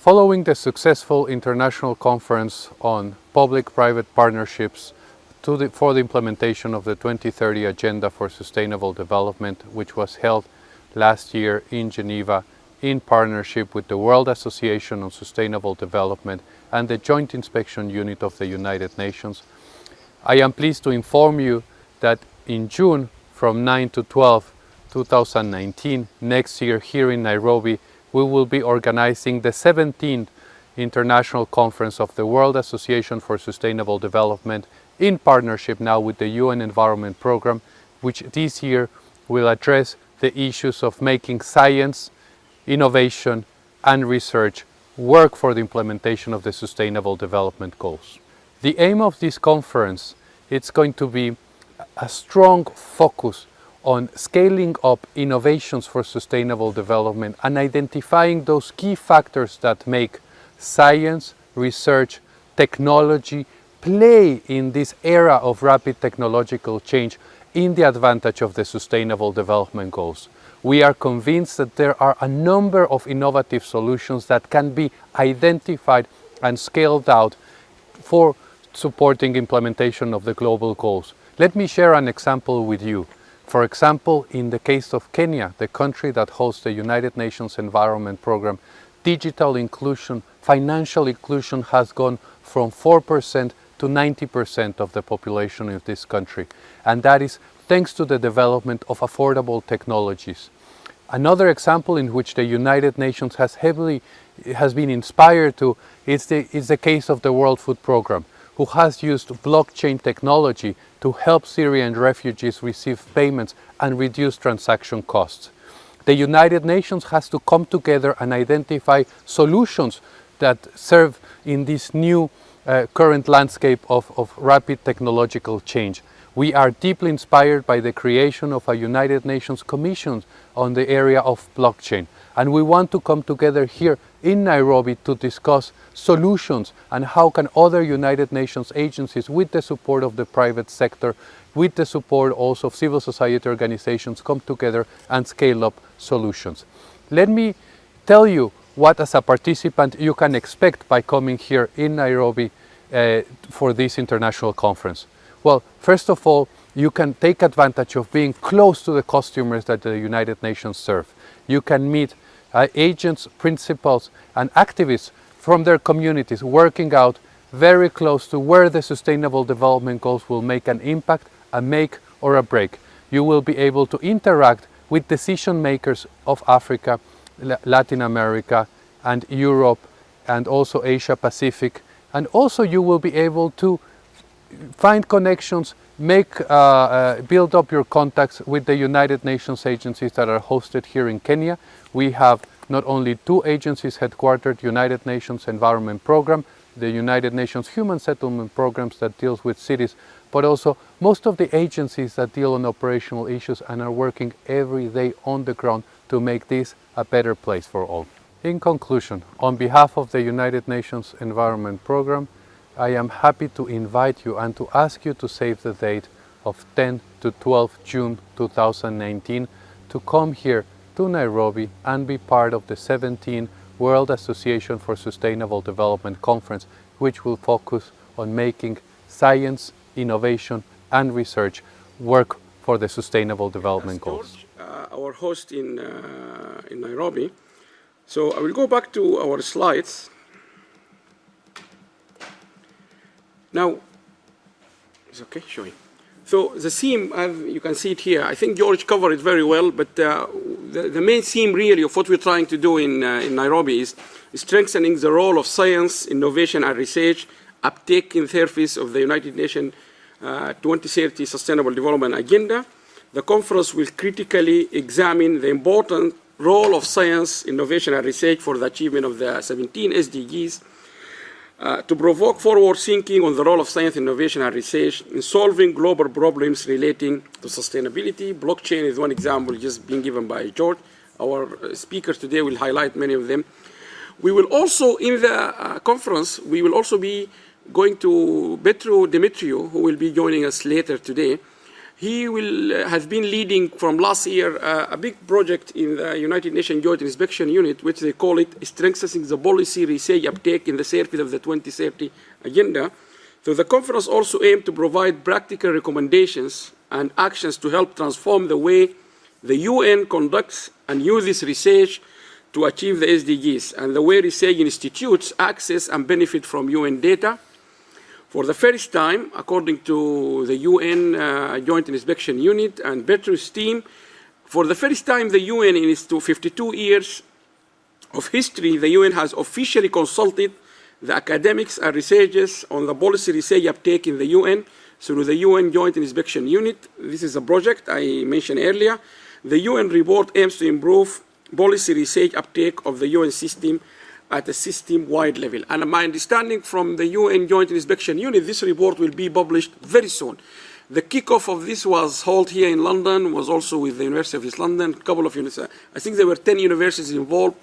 Following the successful international conference on public-private partnerships for the implementation of the 2030 Agenda for Sustainable Development, which was held last year in Geneva in partnership with the World Association on Sustainable Development and the Joint Inspection Unit of the United Nations, I am pleased to inform you that in June from 9 to 12, 2019, next year here in Nairobi, we will be organizing the 17th International Conference of the World Association for Sustainable Development in partnership now with the UN Environment Programme, which this year will address the issues of making science, innovation and research work for the implementation of the Sustainable Development Goals. The aim of this conference is going to be a strong focus on scaling up innovations for sustainable development and identifying those key factors that make science, research, technology play in this era of rapid technological change in the advantage of the Sustainable Development Goals. We are convinced that there are a number of innovative solutions that can be identified and scaled out for supporting implementation of the global goals. Let me share an example with you. For example, in the case of Kenya, the country that hosts the United Nations Environment Programme, digital inclusion, financial inclusion has gone from 4% to 90% of the population of this country. And that is thanks to the development of affordable technologies. Another example in which the United Nations has been inspired to is the case of the World Food Programme, who has used blockchain technology to help Syrian refugees receive payments and reduce transaction costs. The United Nations has to come together and identify solutions that serve in this new current landscape of rapid technological change. We are deeply inspired by the creation of a United Nations Commission on the area of blockchain. And we want to come together here in Nairobi to discuss solutions and how can other United Nations agencies, with the support of the private sector, with the support also of civil society organizations, come together and scale up solutions. Let me tell you what, as a participant, you can expect by coming here in Nairobi for this international conference. Well, first of all, you can take advantage of being close to the customers that the United Nations serve. You can meet agents, principals and activists from their communities working out very close to where the Sustainable Development Goals will make an impact, a make or a break. You will be able to interact with decision makers of Africa, Latin America and Europe and also Asia Pacific. And also you will be able to find connections, build up your contacts with the United Nations agencies that are hosted here in Kenya. We have not only 2 agencies headquartered, United Nations Environment Programme, the United Nations Human Settlement Programs that deals with cities, but also most of the agencies that deal on operational issues and are working every day on the ground to make this a better place for all. In conclusion, on behalf of the United Nations Environment Programme, I am happy to invite you and to ask you to save the date of 10 to 12 June 2019 to come here to Nairobi and be part of the 17th World Association for Sustainable Development Conference, which will focus on making science, innovation and research work for the Sustainable Development Goals. Our host in Nairobi. So I will go back to our slides. Now, it's okay, showing. So the theme, you can see it here. I think George covered it very well, but the main theme really of what we're trying to do in Nairobi is strengthening the role of science, innovation and research, uptake in service of the United Nations 2030 Sustainable Development Agenda. The conference will critically examine the important role of science, innovation and research for the achievement of the 17 SDGs, to provoke forward thinking on the role of science, innovation and research in solving global problems relating to sustainability. Blockchain is one example just being given by George. Our speakers today will highlight many of them. We will also, in the conference, we will also be going to Petru Dimitriou, who will be joining us later today. He has been leading from last year a big project in the United Nations Joint Inspection Unit, which they call it Strengthening the Policy Research Uptake in the Circle of the 2030 Agenda. So the conference also aimed to provide practical recommendations and actions to help transform the way the UN conducts and uses research to achieve the SDGs, and the way research institutes access and benefit from UN data. For the first time, according to the UN Joint Inspection Unit and Petrus team, for the first time the UN in its 52 years of history, the UN has officially consulted the academics and researchers on the policy research uptake in the UN through the UN Joint Inspection Unit. This is a project I mentioned earlier. The UN report aims to improve policy research uptake of the UN system at a system-wide level. And my understanding from the UN Joint Inspection Unit, this report will be published very soon. The kickoff of this was held here in London, was also with the University of East London, a couple of universities. I think there were 10 universities involved.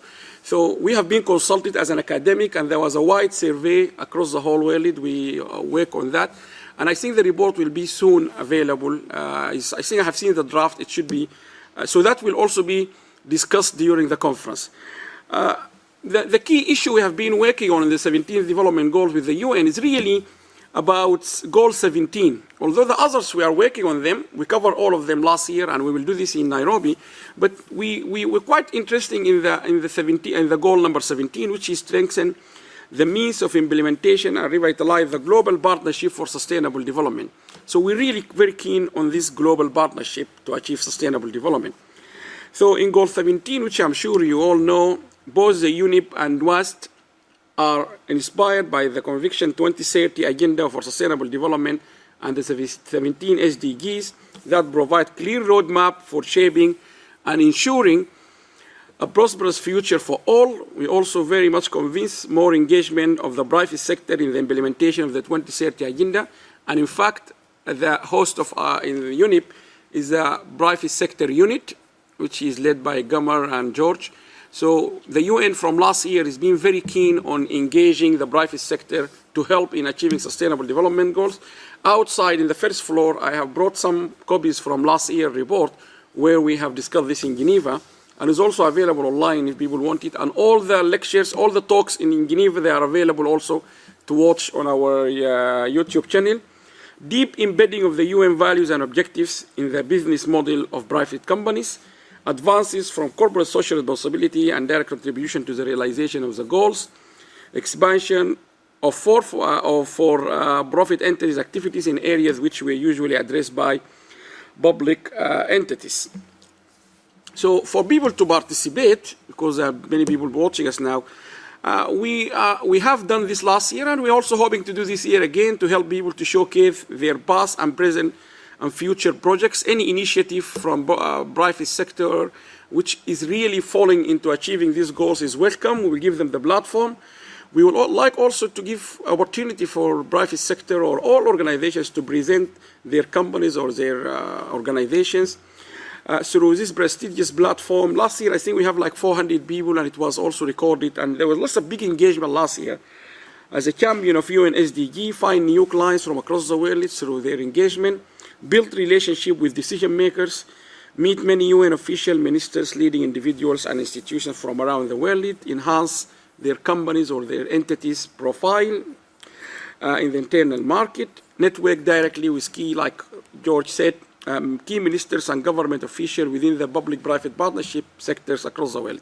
So we have been consulted as an academic, and there was a wide survey across the whole world. We work on that. And I think the report will be soon available. I think I have seen the draft. It should be. So that will also be discussed during the conference. The key issue we have been working on in the 17th Development Goals with the UN is really about Goal 17. Although the others, we are working on them, we covered all of them last year, and we will do this in Nairobi. But we were quite interested in the goal number 17, which is strengthen the means of implementation and revitalize the global partnership for sustainable development. So we're really very keen on this global partnership to achieve sustainable development. So in Goal 17, which I'm sure you all know, both the UNEP and WAST are inspired by the Conviction 2030 Agenda for Sustainable Development and the 17 SDGs that provide clear roadmap for shaping and ensuring a prosperous future for all. We also very much convinced more engagement of the private sector in the implementation of the 2030 Agenda. And in fact, the host of in the UNEP is the private sector unit, which is led by Gamer and George. So the UN from last year has been very keen on engaging the private sector to help in achieving sustainable development goals. Outside in the first floor, I have brought some copies from last year's report where we have discussed this in Geneva, and it's also available online if people want it. And all the lectures, all the talks in Geneva, they are available also to watch on our YouTube channel. Deep embedding of the UN values and objectives in the business model of private companies. Advances from corporate social responsibility and direct contribution to the realization of the goals, expansion of for-profit entities activities in areas which were usually addressed by public entities. So for people to participate, because there are many people watching us now, we have done this last year, and we're also hoping to do this year again to help people to showcase their past and present and future projects. Any initiative from private sector which is really falling into achieving these goals is welcome. We will give them the platform. We would like also to give opportunity for private sector or all organizations to present their companies or their organizations through this prestigious platform. Last year, I think we have like 400 people, and it was also recorded, and there was lots of big engagement last year. As a champion of UN SDG, find new clients from across the world through their engagement, build relationship with decision makers, meet many UN official ministers, leading individuals and institutions from around the world, enhance their companies or their entities' profile in the internal market, network directly with key, like George said, key ministers and government officials within the public-private partnership sectors across the world.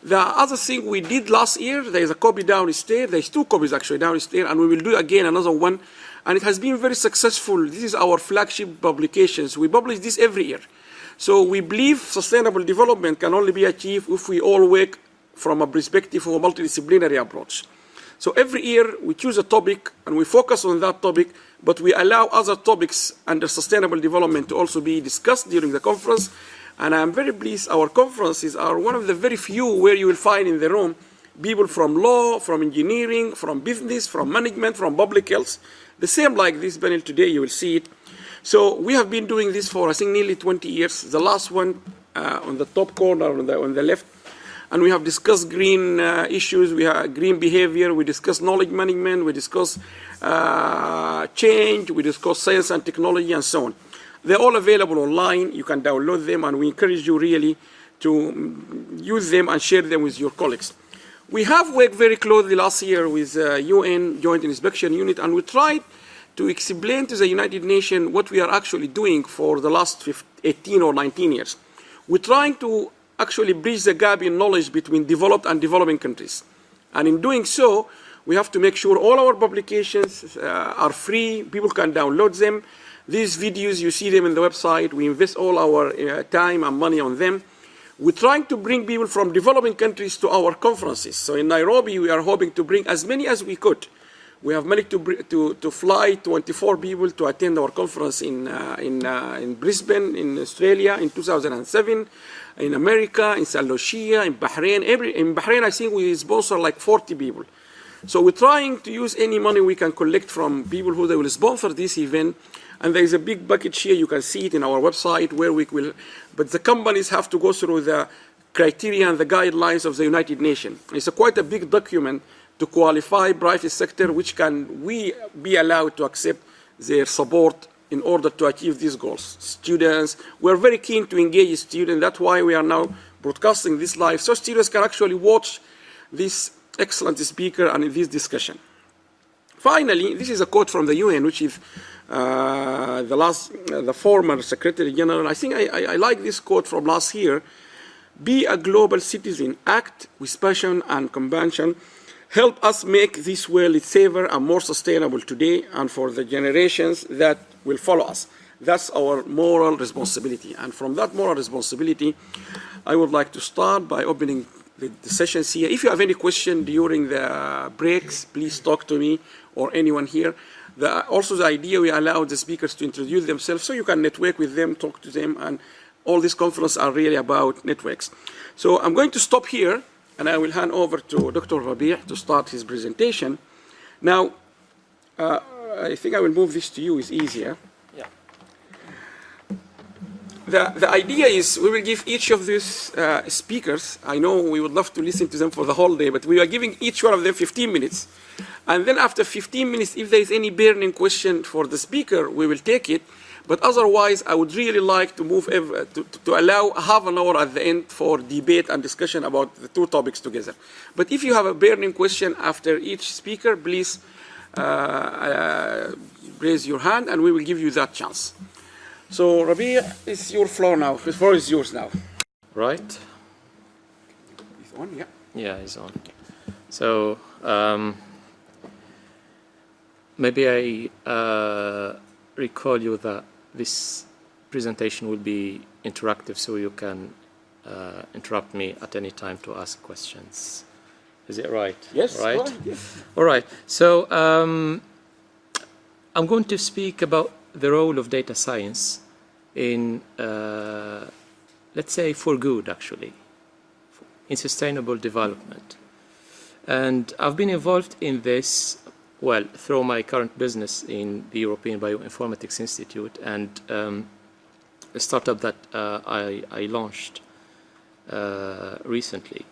The other thing we did last year, there's a copy downstairs, there's two copies actually downstairs, and we will do again another one. And it has been very successful. This is our flagship publications. We publish this every year. So we believe sustainable development can only be achieved if we all work from a perspective of a multidisciplinary approach. So every year we choose a topic and we focus on that topic, but we allow other topics under sustainable development to also be discussed during the conference. And I'm very pleased our conferences are one of the very few where you will find in the room people from law, from engineering, from business, from management, from public health. The same like this panel today, you will see it. So we have been doing this for, I think, nearly 20 years. The last one on the top corner on the left. And we have discussed green issues, we have green behavior, we discuss knowledge management, we discuss change, we discuss science and technology, and so on. They're all available online. You can download them, and we encourage you really to use them and share them with your colleagues. We have worked very closely last year with UN Joint Inspection Unit, and we tried to explain to the United Nations what we are actually doing for the last 18 or 19 years. We're trying to actually bridge the gap in knowledge between developed and developing countries. And in doing so, we have to make sure all our publications are free, people can download them. These videos, you see them in the website. We invest all our time and money on them. We're trying to bring people from developing countries to our conferences. So in Nairobi, we are hoping to bring as many as we could. We have managed to fly 24 people to attend our conference in Brisbane, in Australia, in 2007, in America, in St. Lucia, in Bahrain. In Bahrain, I think we sponsor like 40 people. So we're trying to use any money we can collect from people who they will sponsor this event. And there is a big bucket here. You can see it in our website where we will, but the companies have to go through the criteria and the guidelines of the United Nations. It's quite a big document to qualify private sector, which can we be allowed to accept their support in order to achieve these goals. Students, we're very keen to engage students. That's why we are now broadcasting this live, so students can actually watch this excellent speaker and this discussion. Finally, this is a quote from the UN, which is the former Secretary General. I think I like this quote from last year. Be a global citizen, act with passion and compassion. Help us make this world safer and more sustainable today and for the generations that will follow us. That's our moral responsibility. And from that moral responsibility, I would like to start by opening the sessions here. If you have any question during the breaks, please talk to me or anyone here. Also, the idea we allow the speakers to introduce themselves so you can network with them, talk to them, and all these conferences are really about networks. So I'm going to stop here, and I will hand over to Dr. Rabie to start his presentation. Now, I think I will move this to you, it's easier. Yeah. The idea is we will give each of these speakers, I know we would love to listen to them for the whole day, but we are giving each one of them 15 minutes. And then after 15 minutes, if there is any burning question for the speaker, we will take it. But otherwise, I would really like to move to allow half an hour at the end for debate and discussion about the two topics together. But if you have a burning question after each speaker, please raise your hand and we will give you that chance. So Rabie, it's your floor now. The floor is yours now. Right. It's on, yeah. Yeah, it's on. So maybe I recall you that this presentation will be interactive, so you can interrupt me at any time to ask questions. Is it right? Yes. Right. Right, yes. All right. So I'm going to speak about the role of data science in, let's say, for good, actually, in sustainable development. And I've been involved in this, well, through my current business in the European Bioinformatics Institute and a startup that I launched recently.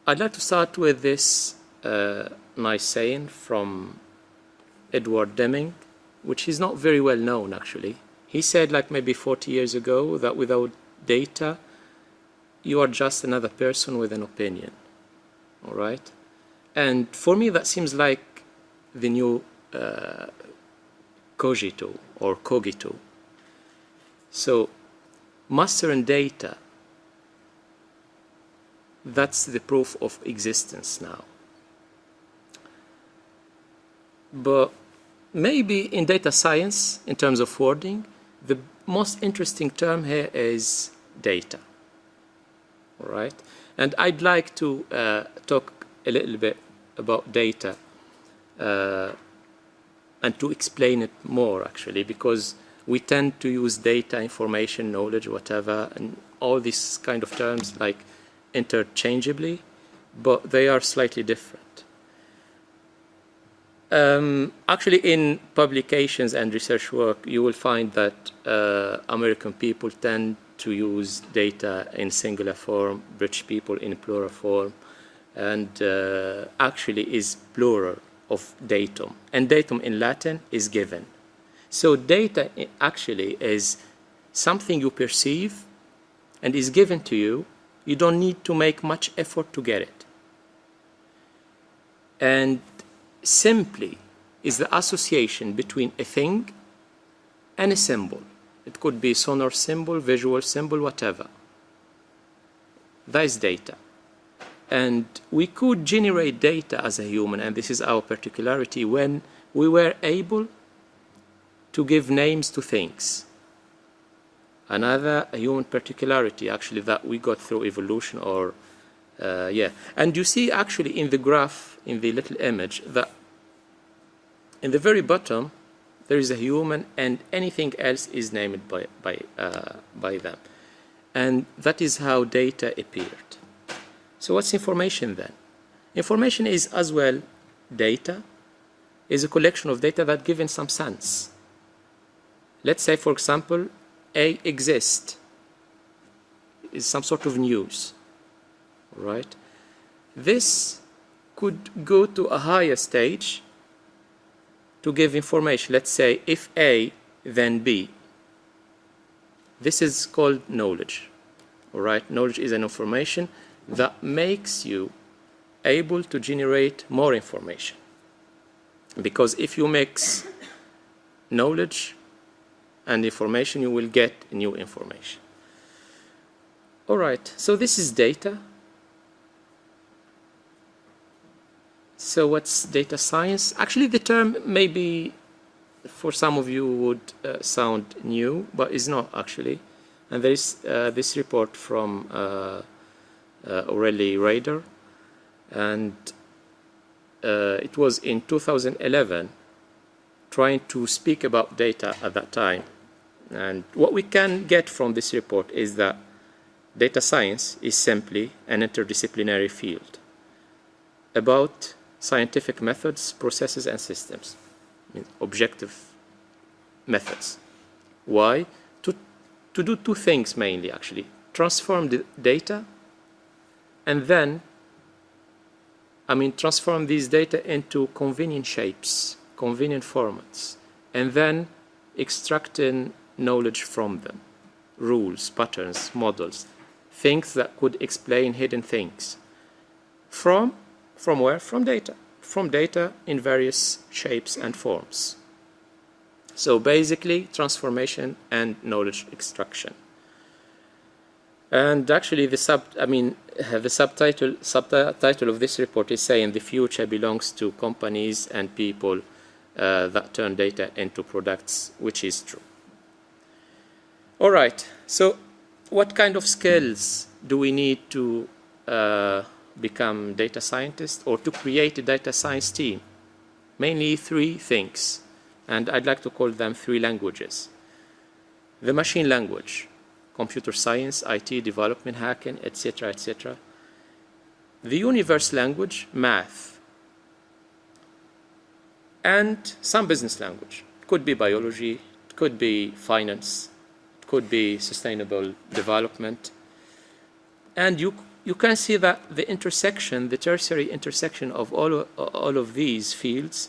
I'd like to start with this nice saying from Edward Deming, which is not very well known, actually. He said, like maybe 40 years ago, that without data, you are just another person with an opinion, all right? And for me, that seems like the new cogito or cogito. So mastering data, that's the proof of existence now. But maybe in data science, in terms of wording, the most interesting term here is data, all right? And I'd like to talk a little bit about data and to explain it more, actually, because we tend to use data, information, knowledge, whatever, and all these kind of terms like interchangeably, but they are slightly different. Actually, in publications and research work, you will find that American people tend to use data in singular form, British people in plural form, and actually is plural of datum. And datum in Latin is given. So data actually is something you perceive and is given to you. You don't need to make much effort to get it. And simply is the association between a thing and a symbol. It could be sonar symbol, visual symbol, whatever. That is data. And we could generate data as a human, and this is our particularity, when we were able to give names to things. Another human particularity, actually, that we got through evolution, or, yeah. And you see, actually, in the graph, in the little image, that in the very bottom, there is a human, and anything else is named by them. And that is how data appeared. So what's information then? Information is as well data, is a collection of data that given some sense. Let's say, for example, A exists is some sort of news, right? This could go to a higher stage to give information. Let's say if A, then B. This is called knowledge, all right? Knowledge is an information that makes you able to generate more information. Because if you mix knowledge and information, you will get new information. All right, so this is data. So what's data science? Actually, the term maybe for some of you would sound new, but it's not actually. And there is this report from Aurelie Rader, and it was in 2011, trying to speak about data at that time. And what we can get from this report is that data science is simply an interdisciplinary field about scientific methods, processes, and systems, objective methods. Why? To do two things mainly, actually. Transform the data, and then, transform these data into convenient shapes, convenient formats, and then extracting knowledge from them, rules, patterns, models, things that could explain hidden things. From where? From data. From data in various shapes and forms. So basically, transformation and knowledge extraction. And actually, the subtitle of this report is saying the future belongs to companies and people that turn data into products, which is true. All right, so what kind of skills do we need to become data scientists or to create a data science team? Mainly three things, and I'd like to call them three languages. The machine language, computer science, IT, development, hacking, etc., etc. The universe language, math, and some business language. It could be biology, it could be finance, it could be sustainable development. And you can see that the intersection, the tertiary intersection of all of these fields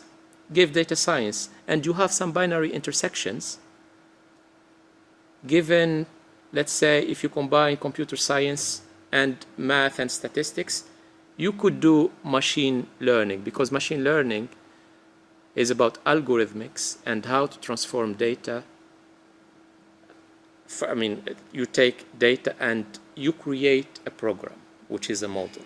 give data science. And you have some binary intersections given, let's say, if you combine computer science and math and statistics, you could do machine learning, because machine learning is about algorithmics and how to transform data. You take data and you create a program, which is a model.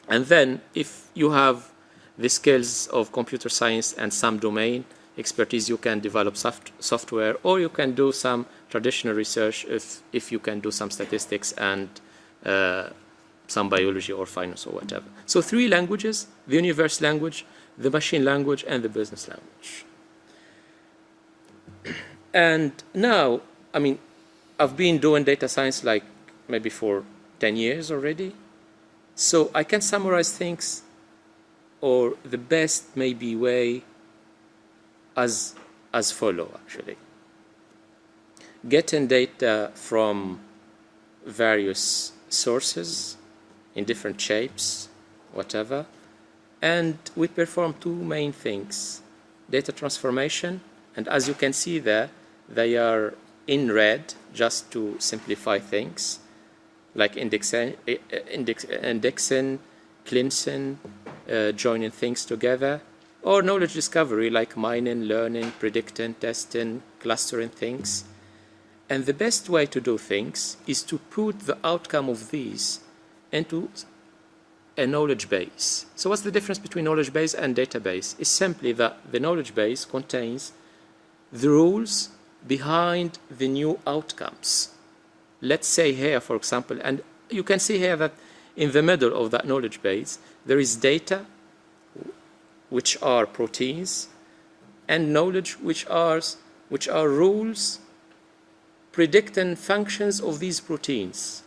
And then if you have the skills of computer science and some domain expertise, you can develop software, or you can do some traditional research if you can do some statistics and some biology or finance or whatever. So three languages: the universe language, the machine language, and the business language. And now, I've been doing data science like maybe for 10 years already. So I can summarize things, or the best maybe way, as follow, actually. Getting data from various sources in different shapes, whatever, and we perform two main things: data transformation And as you can see there, they are in red, just to simplify things, like indexing, cleansing, joining things together, or knowledge discovery, like mining, learning, predicting, testing, clustering things. And the best way to do things is to put the outcome of these into a knowledge base. So what's the difference between knowledge base and database? It's simply that the knowledge base contains the rules behind the new outcomes. Let's say here, for example, and you can see here that in the middle of that knowledge base, there is data, which are proteins, and knowledge, which are rules predicting functions of these proteins,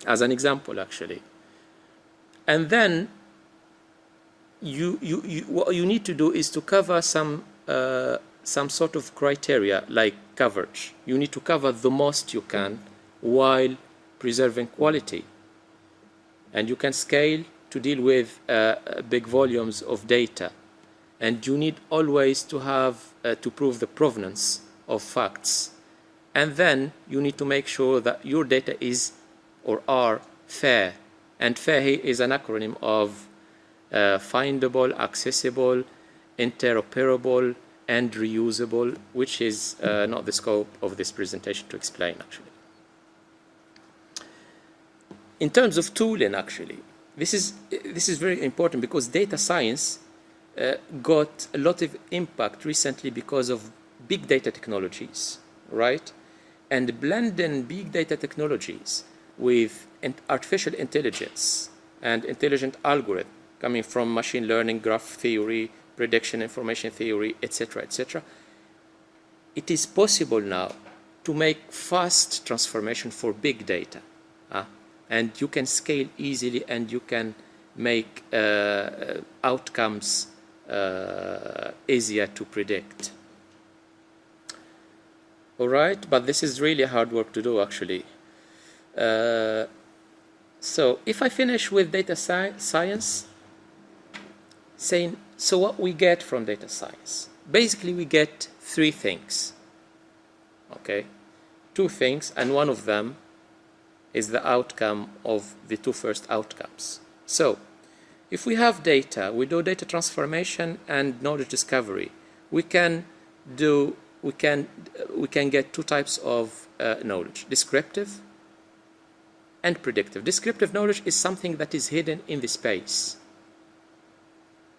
as an example, actually. And then what you need to do is to cover some sort of criteria, like coverage. You need to cover the most you can while preserving quality. And you can scale to deal with big volumes of data. And you need always to have to prove the provenance of facts. And then you need to make sure that your data is or are fair. And fair here is an acronym of findable, accessible, interoperable, and reusable, which is not the scope of this presentation to explain, actually. In terms of tooling, actually, this is very important, because data science got a lot of impact recently because of big data technologies, right? And blending big data technologies with artificial intelligence and intelligent algorithm coming from machine learning, graph theory, prediction, information theory, etc., etc. It is possible now to make fast transformation for big data. And you can scale easily, and you can make outcomes easier to predict. All right, but this is really hard work to do, actually. So if I finish with data science, saying, so what we get from data science? Basically, we get three things, okay? Two things, and one of them is the outcome of the two first outcomes. So if we have data, we do data transformation and knowledge discovery. We can get two types of knowledge: descriptive and predictive. Descriptive knowledge is something that is hidden in the space.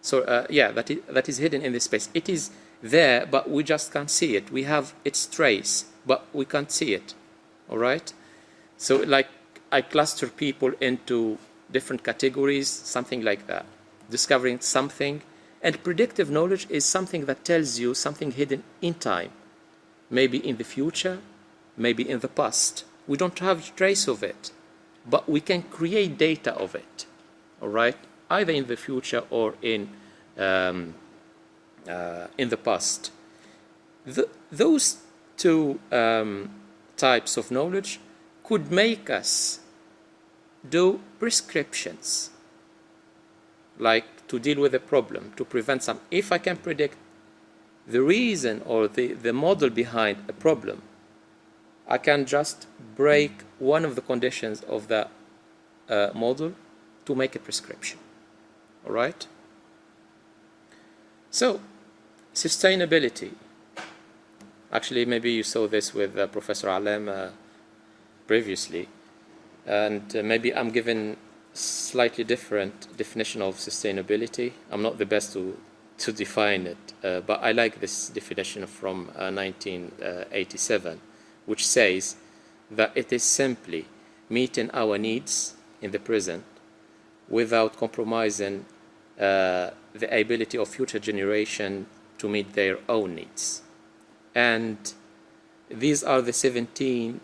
So that is hidden in the space. It is there, but we just can't see it. We have its trace, but we can't see it. All right? So like I cluster people into different categories, something like that, discovering something. And predictive knowledge is something that tells you something hidden in time, maybe in the future, maybe in the past. We don't have a trace of it, but we can create data of it, all right? Either in the future or in the past. Those two types of knowledge could make us do prescriptions, like to deal with a problem, to prevent some. If I can predict the reason or the model behind a problem, I can just break one of the conditions of the model to make a prescription. All right? So, sustainability. Actually, maybe you saw this with Professor Alem previously. And maybe I'm giving slightly different definition of sustainability. I'm not the best to define it, but I like this definition from 1987, which says that it is simply meeting our needs in the present without compromising the ability of future generation to meet their own needs. And these are the 17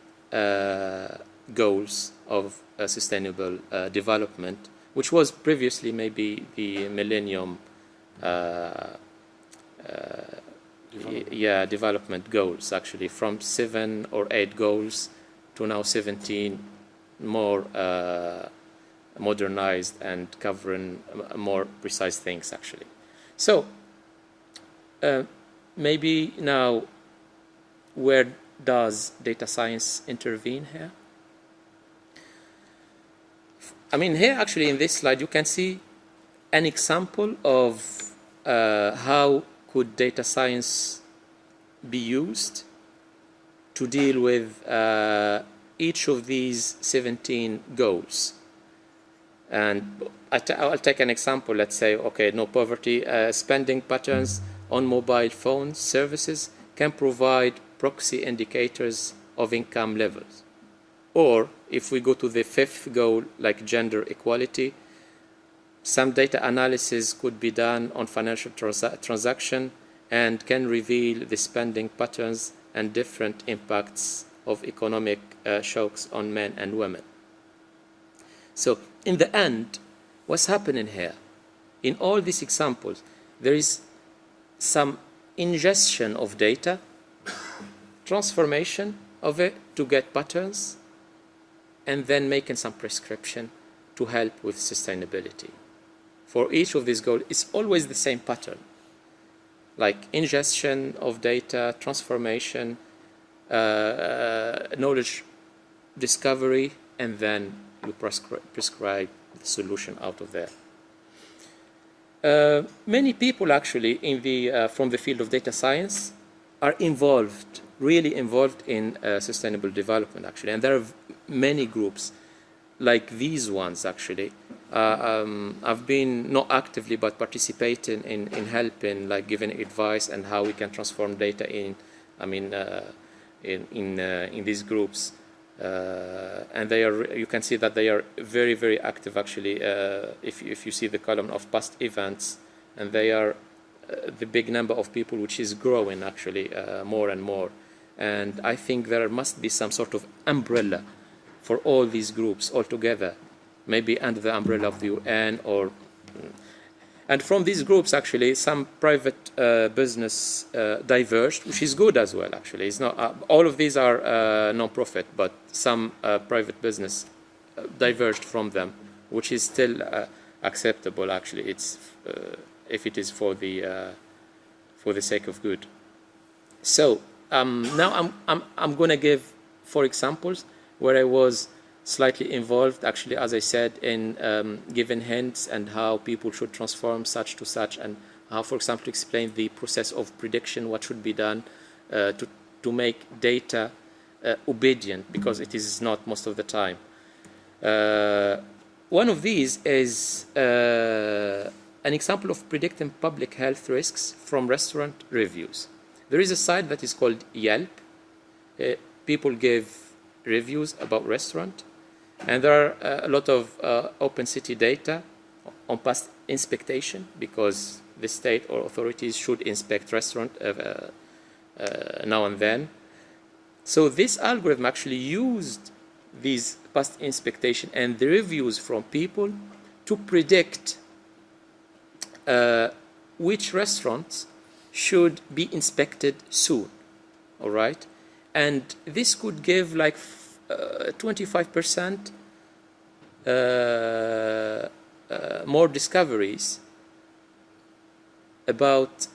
goals of sustainable development, which was previously maybe the Millennium development goals, actually, from 7 or 8 goals to now 17, more modernized and covering more precise things, actually. So maybe now, where does data science intervene here? I mean, here actually in this slide you can see an example of how could data science be used to deal with each of these 17 goals. And I'll take an example. Let's say, okay, no poverty. Spending patterns on mobile phone services can provide proxy indicators of income levels. Or if we go to the 5th goal, like gender equality, some data analysis could be done on financial transaction and can reveal the spending patterns and different impacts of economic shocks on men and women. So in the end, what's happening here? In all these examples, there is some ingestion of data, transformation of it to get patterns, and then making some prescription to help with sustainability. For each of these goals, it's always the same pattern, like ingestion of data, transformation, knowledge discovery, and then you prescribe the solution out of there. Many people actually from the field of data science are involved, really involved in sustainable development actually, and there are many groups like these ones actually. I've been not actively but participating in helping, like giving advice and how we can transform data in these groups. And they are, you can see that they are very, very active actually. If you see the column of past events, and they are the big number of people which is growing actually more and more. And I think there must be some sort of umbrella for all these groups all together, maybe under the umbrella of the UN or. And from these groups, actually, some private business diverged, which is good as well, actually. It's not, all of these are non-profit, but some private business diverged from them, which is still acceptable, actually. It's if it is for the sake of good. So now I'm going to give 4 examples where I was slightly involved, actually, as I said, in giving hints and how people should transform such to such, and how, for example, to explain the process of prediction, what should be done to make data obedient, because it is not most of the time. One of these is an example of predicting public health risks from restaurant reviews. There is a site that is called Yelp. People give reviews about restaurant. And there are a lot of open city data on past inspection, because the state or authorities should inspect restaurant now and then. So this algorithm actually used these past inspection and the reviews from people to predict which restaurants should be inspected soon, all right? And this could give like 25% more discoveries about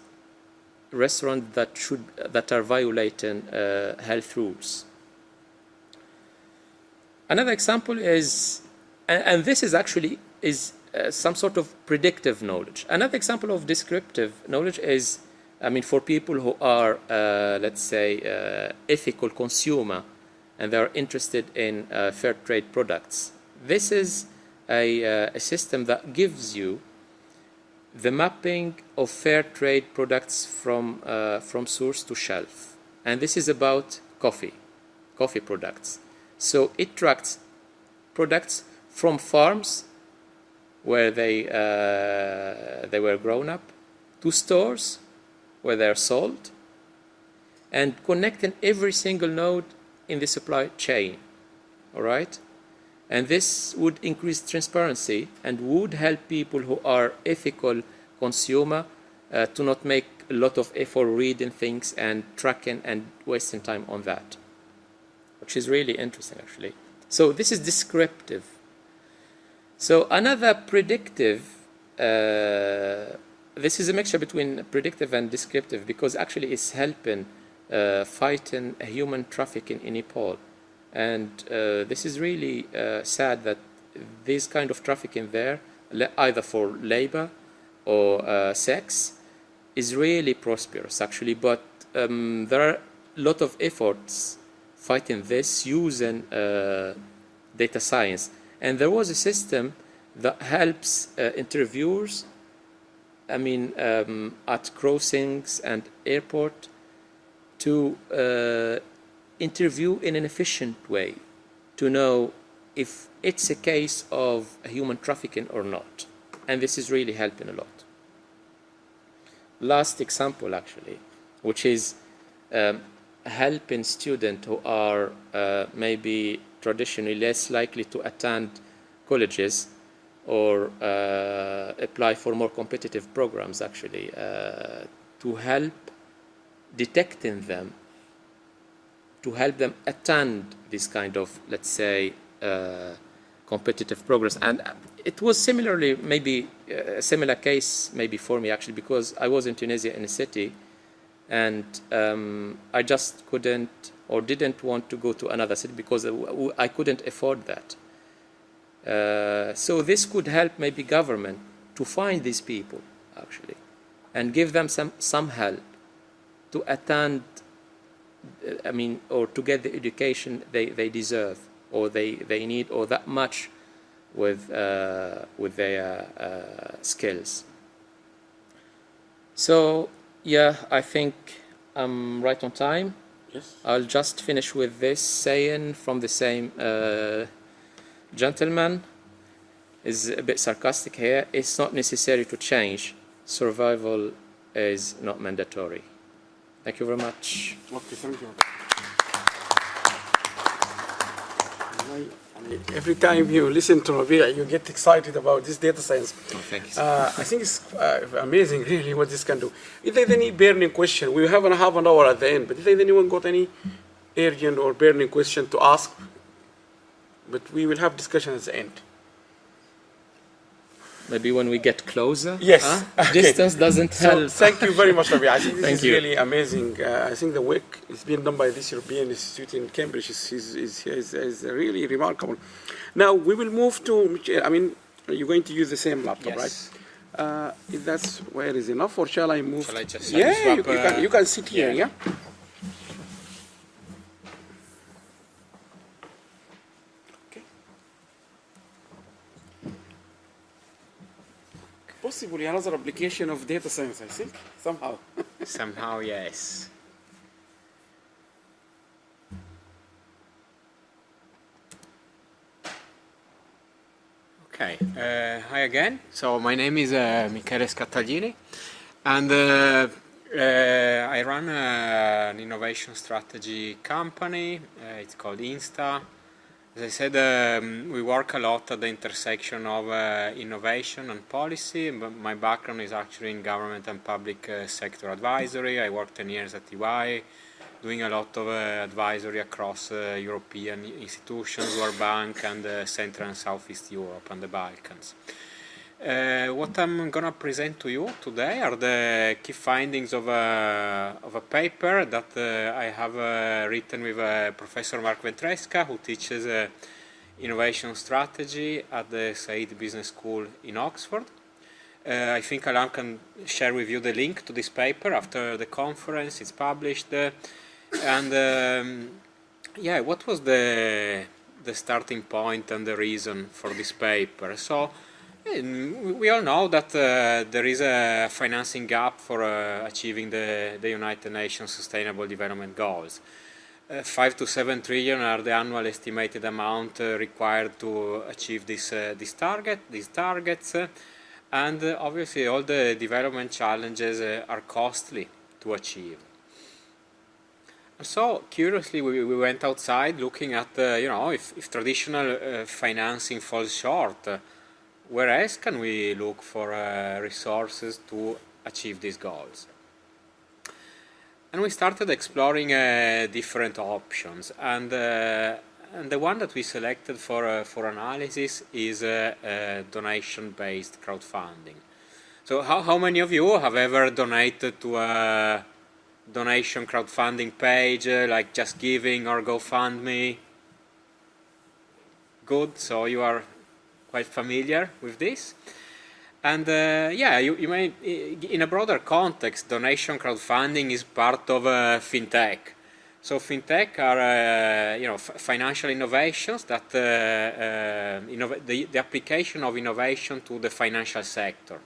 restaurants that are violating health rules. Another example is, and this is actually some sort of predictive knowledge. Another example of descriptive knowledge is, I mean, for people who are, let's say, ethical consumer, and they are interested in fair trade products. This is a system that gives you the mapping of fair trade products from source to shelf. And this is about coffee products. So it tracks products from farms where they were grown up, to stores where they are sold, and connecting every single node in the supply chain, all right? And this would increase transparency and would help people who are ethical consumer to not make a lot of effort reading things and tracking and wasting time on that, which is really interesting, actually. So this is descriptive. So another predictive this is a mixture between predictive and descriptive, because actually it's helping fighting human trafficking in Nepal. And this is really sad that this kind of trafficking there, either for labor or sex, is really prosperous actually. But there are a lot of efforts fighting this using data science. And there was a system that helps interviewers, at crossings and airport, to interview in an efficient way, to know if it's a case of human trafficking or not. And this is really helping a lot. Last example, actually, which is helping students who are maybe traditionally less likely to attend colleges or apply for more competitive programs, actually, to help detecting them, to help them attend this kind of, let's say, competitive programs. And it was similarly, maybe a similar case maybe for me, actually, because I was in Tunisia in a city, and I just couldn't or didn't want to go to another city because I couldn't afford that. So this could help maybe government to find these people, actually, and give them some help to attend, or to get the education they deserve, or they need, or that much with their skills. So yeah, I think I'm right on time. Yes. I'll just finish with this saying from the same gentleman. Is a bit sarcastic here. It's not necessary to change. Survival is not mandatory. Thank you very much. Okay, thank you. Every time you listen to Rabie, you get excited about this data science. Oh, thank you. I think it's amazing, really, what this can do. If there's any burning question, we have half an hour at the end, but if anyone got any urgent or burning question to ask, but we will have discussion at the end. Maybe when we get closer. Yes. Okay. Distance doesn't help. Thank you very much, Rabie. I think this is you. really amazing. I think the work is being done by this European Institute in Cambridge is really remarkable. Now we will move to Michele. You're going to use the same laptop, Yes. right? If that's where is enough, or shall I move? Shall I just Yeah, you can sit here. Yeah. Possibly another application of data science, I think, somehow. Somehow, yes. Okay, hi again. So my name is Michele Scataglini, and I run an innovation strategy company. It's called INSTA. As I said, we work a lot at the intersection of innovation and policy. My background is actually in government and public sector advisory. I worked 10 years at EY, doing a lot of advisory across European institutions, World Bank, and Central and Southeast Europe and the Balkans. What I'm going to present to you today are the key findings of a paper that I have written with Professor Mark Ventresca, who teaches innovation strategy at the Saidi Business School in Oxford. I think Alan can share with you the link to this paper after the conference. It's published. Yeah, what was the starting point and the reason for this paper? So, we all know that there is a financing gap for achieving the United Nations Sustainable Development Goals. 5 to 7 trillion are the annual estimated amount required to achieve these targets, and obviously all the development challenges are costly to achieve. And so, curiously, we went outside looking at, if traditional financing falls short, where else can we look for resources to achieve these goals? And we started exploring different options, and the one that we selected for analysis is donation-based crowdfunding. So how many of you have ever donated to a donation crowdfunding page like Just Giving or GoFundMe? Good, so you are quite familiar with this. And yeah, you may, in a broader context, donation crowdfunding is part of fintech. So fintech are financial innovations that the application of innovation to the financial sector,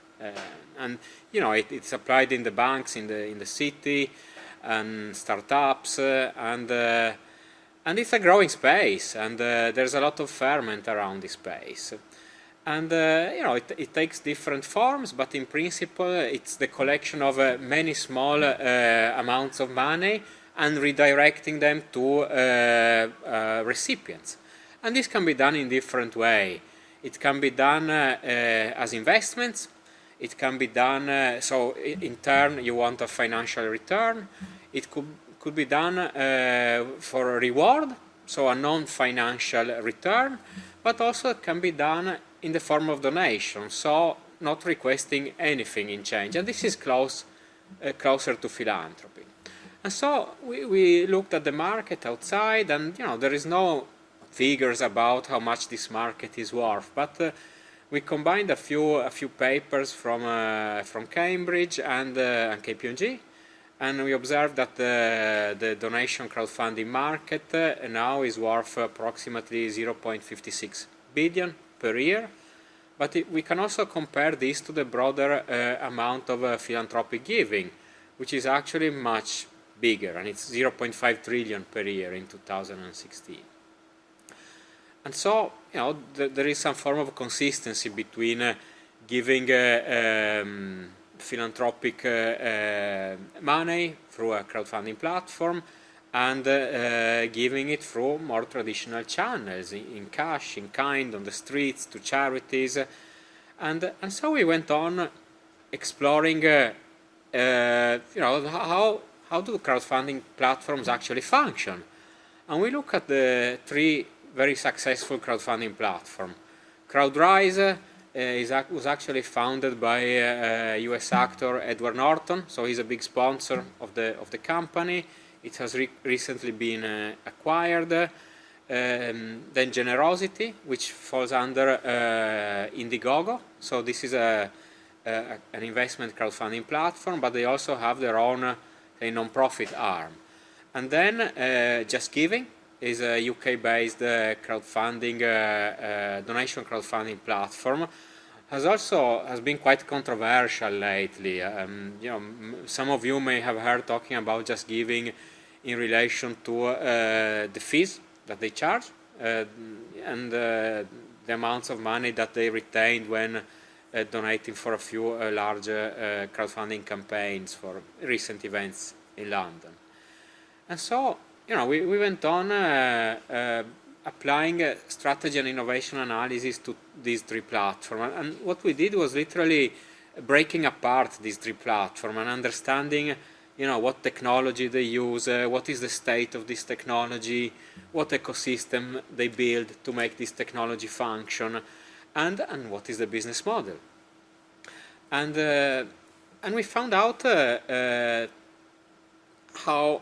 and it's applied in the banks, in the city, and startups, and it's a growing space, and there's a lot of ferment around this space. And it takes different forms, but in principle it's the collection of many small amounts of money and redirecting them to recipients. And this can be done in different ways. It can be done as investments. It can be done, so in turn you want a financial return. It could be done for a reward, so a non-financial return, but also it can be done in the form of donation, so not requesting anything in change. And this is closer to philanthropy. And so we looked at the market outside, and there is no figures about how much this market is worth, but we combined a few papers from Cambridge and KPMG, and we observed that the donation crowdfunding market now is worth approximately 0.56 billion per year. But we can also compare this to the broader amount of philanthropic giving, which is actually much bigger, and it's 0.5 trillion per year in 2016. And so, there is some form of consistency between giving philanthropic money through a crowdfunding platform and giving it through more traditional channels, in cash, in kind, on the streets, to charities. And so we went on exploring how do crowdfunding platforms actually function. And we look at the three very successful crowdfunding platforms. CrowdRise was actually founded by US actor Edward Norton, so he's a big sponsor of the company. It has recently been acquired. Then Generosity, which falls under Indiegogo. So this is an investment crowdfunding platform, but they also have their own non-profit arm. And then Just Giving is a UK-based crowdfunding donation crowdfunding platform. Has been quite controversial lately. Some of you may have heard talking about Just Giving in relation to the fees that they charge and the amounts of money that they retained when donating for a few large crowdfunding campaigns for recent events in London. And so, we went on applying strategy and innovation analysis to these three platforms. And what we did was literally breaking apart these three platforms and understanding, what technology they use, what is the state of this technology, what ecosystem they build to make this technology function, and what is the business model. And we found out how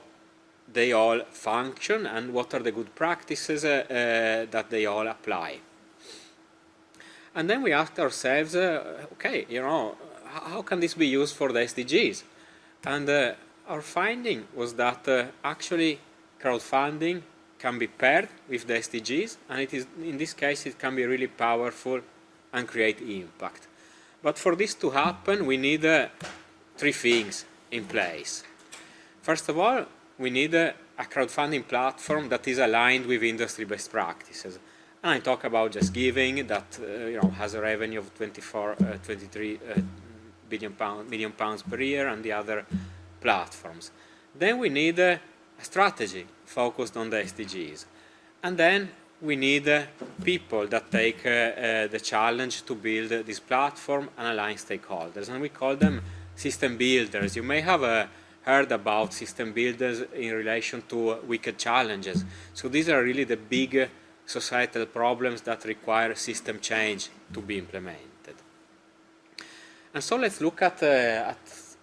they all function and what are the good practices that they all apply. And then we asked ourselves, okay, how can this be used for the SDGs? And our finding was that actually crowdfunding can be paired with the SDGs, and it is, in this case, it can be really powerful and create impact. But for this to happen, we need three things in place. First of all, we need a crowdfunding platform that is aligned with industry best practices. And I talk about Just Giving, that has a revenue of 23 million pounds per year, and the other platforms. Then we need a strategy focused on the SDGs. And then we need people that take the challenge to build this platform and align stakeholders. And we call them system builders. You may have heard about system builders in relation to wicked challenges. So these are really the big societal problems that require system change to be implemented. And so let's look at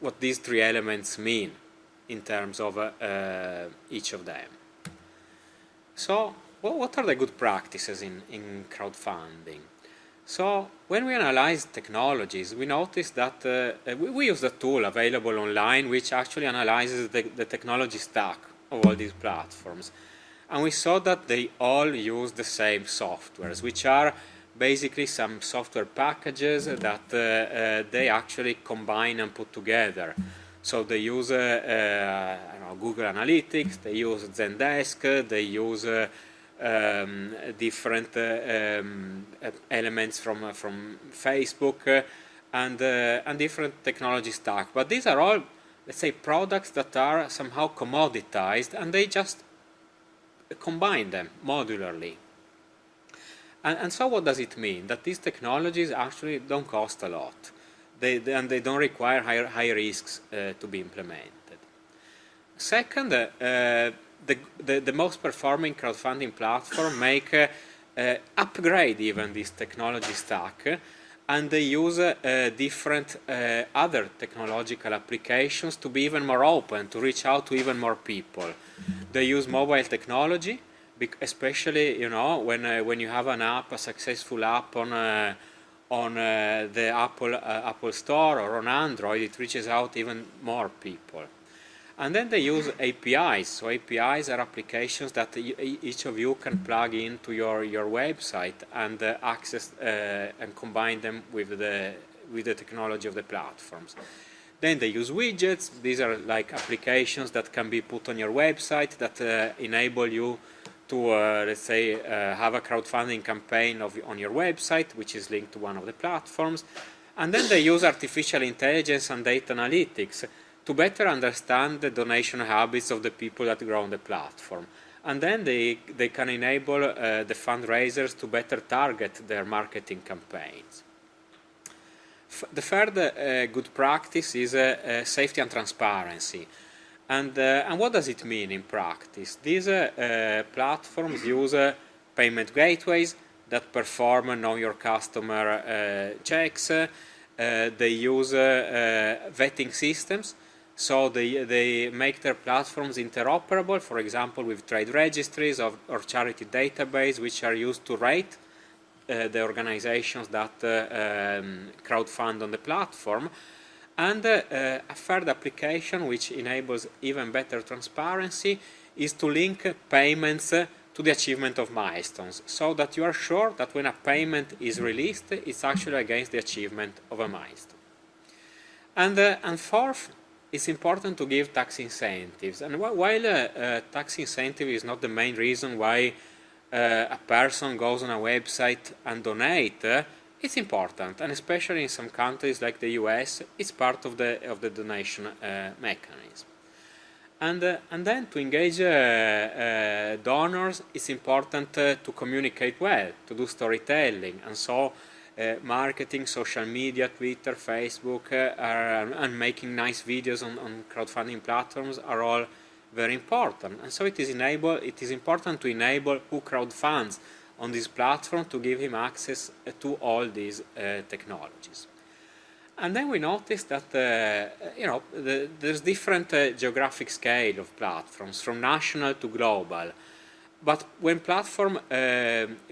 what these three elements mean in terms of each of them. So what are the good practices in crowdfunding? So when we analyze technologies, we notice that we use the tool available online which actually analyzes the technology stack of all these platforms. And we saw that they all use the same softwares, which are basically some software packages that they actually combine and put together. So they use Google Analytics, they use Zendesk, they use different elements from Facebook and different technology stack. But these are all, let's say, products that are somehow commoditized, and they just combine them modularly. And so what does it mean? That these technologies actually don't cost a lot. And they don't require high risks to be implemented. Second, the most performing crowdfunding platform upgrade even this technology stack, and they use different other technological applications to be even more open, to reach out to even more people. They use mobile technology, especially when you have an app, a successful app on the Apple Store or on Android, it reaches out even more people. And then they use APIs. So APIs are applications that each of you can plug into your website and access and combine them with the technology of the platforms. Then they use widgets. These are like applications that can be put on your website that enable you to, let's say, have a crowdfunding campaign on your website, which is linked to one of the platforms. And then they use artificial intelligence and data analytics to better understand the donation habits of the people that grow on the platform. And then they can enable the fundraisers to better target their marketing campaigns. The third good practice is safety and transparency. And what does it mean in practice? These platforms use payment gateways that perform know your customer checks. They use vetting systems. So they make their platforms interoperable, for example, with trade registries or charity database, which are used to rate the organizations that crowdfund on the platform. And a third application which enables even better transparency is to link payments to the achievement of milestones, so that you are sure that when a payment is released, it's actually against the achievement of a milestone. And fourth, it's important to give tax incentives. And while tax incentive is not the main reason why a person goes on a website and donates, it's important, and especially in some countries like the US, it's part of the donation mechanism. And then to engage donors, it's important to communicate well, to do storytelling, and so marketing, social media, Twitter, Facebook, and making nice videos on crowdfunding platforms are all very important. And so it is important to enable who crowdfunds on this platform to give him access to all these technologies. And then we noticed that there's different geographic scale of platforms, from national to global. But when platforms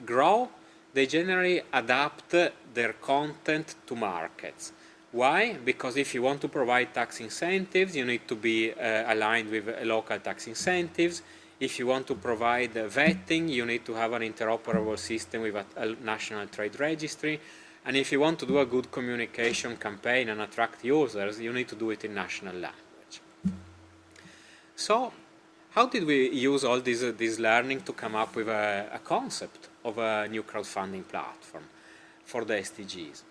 grow, they generally adapt their content to markets. Why? Because if you want to provide tax incentives, you need to be aligned with local tax incentives. If you want to provide vetting, you need to have an interoperable system with a national trade registry. And if you want to do a good communication campaign and attract users, you need to do it in national language. So, how did we use all this learning to come up with a concept of a new crowdfunding platform for the SDGs?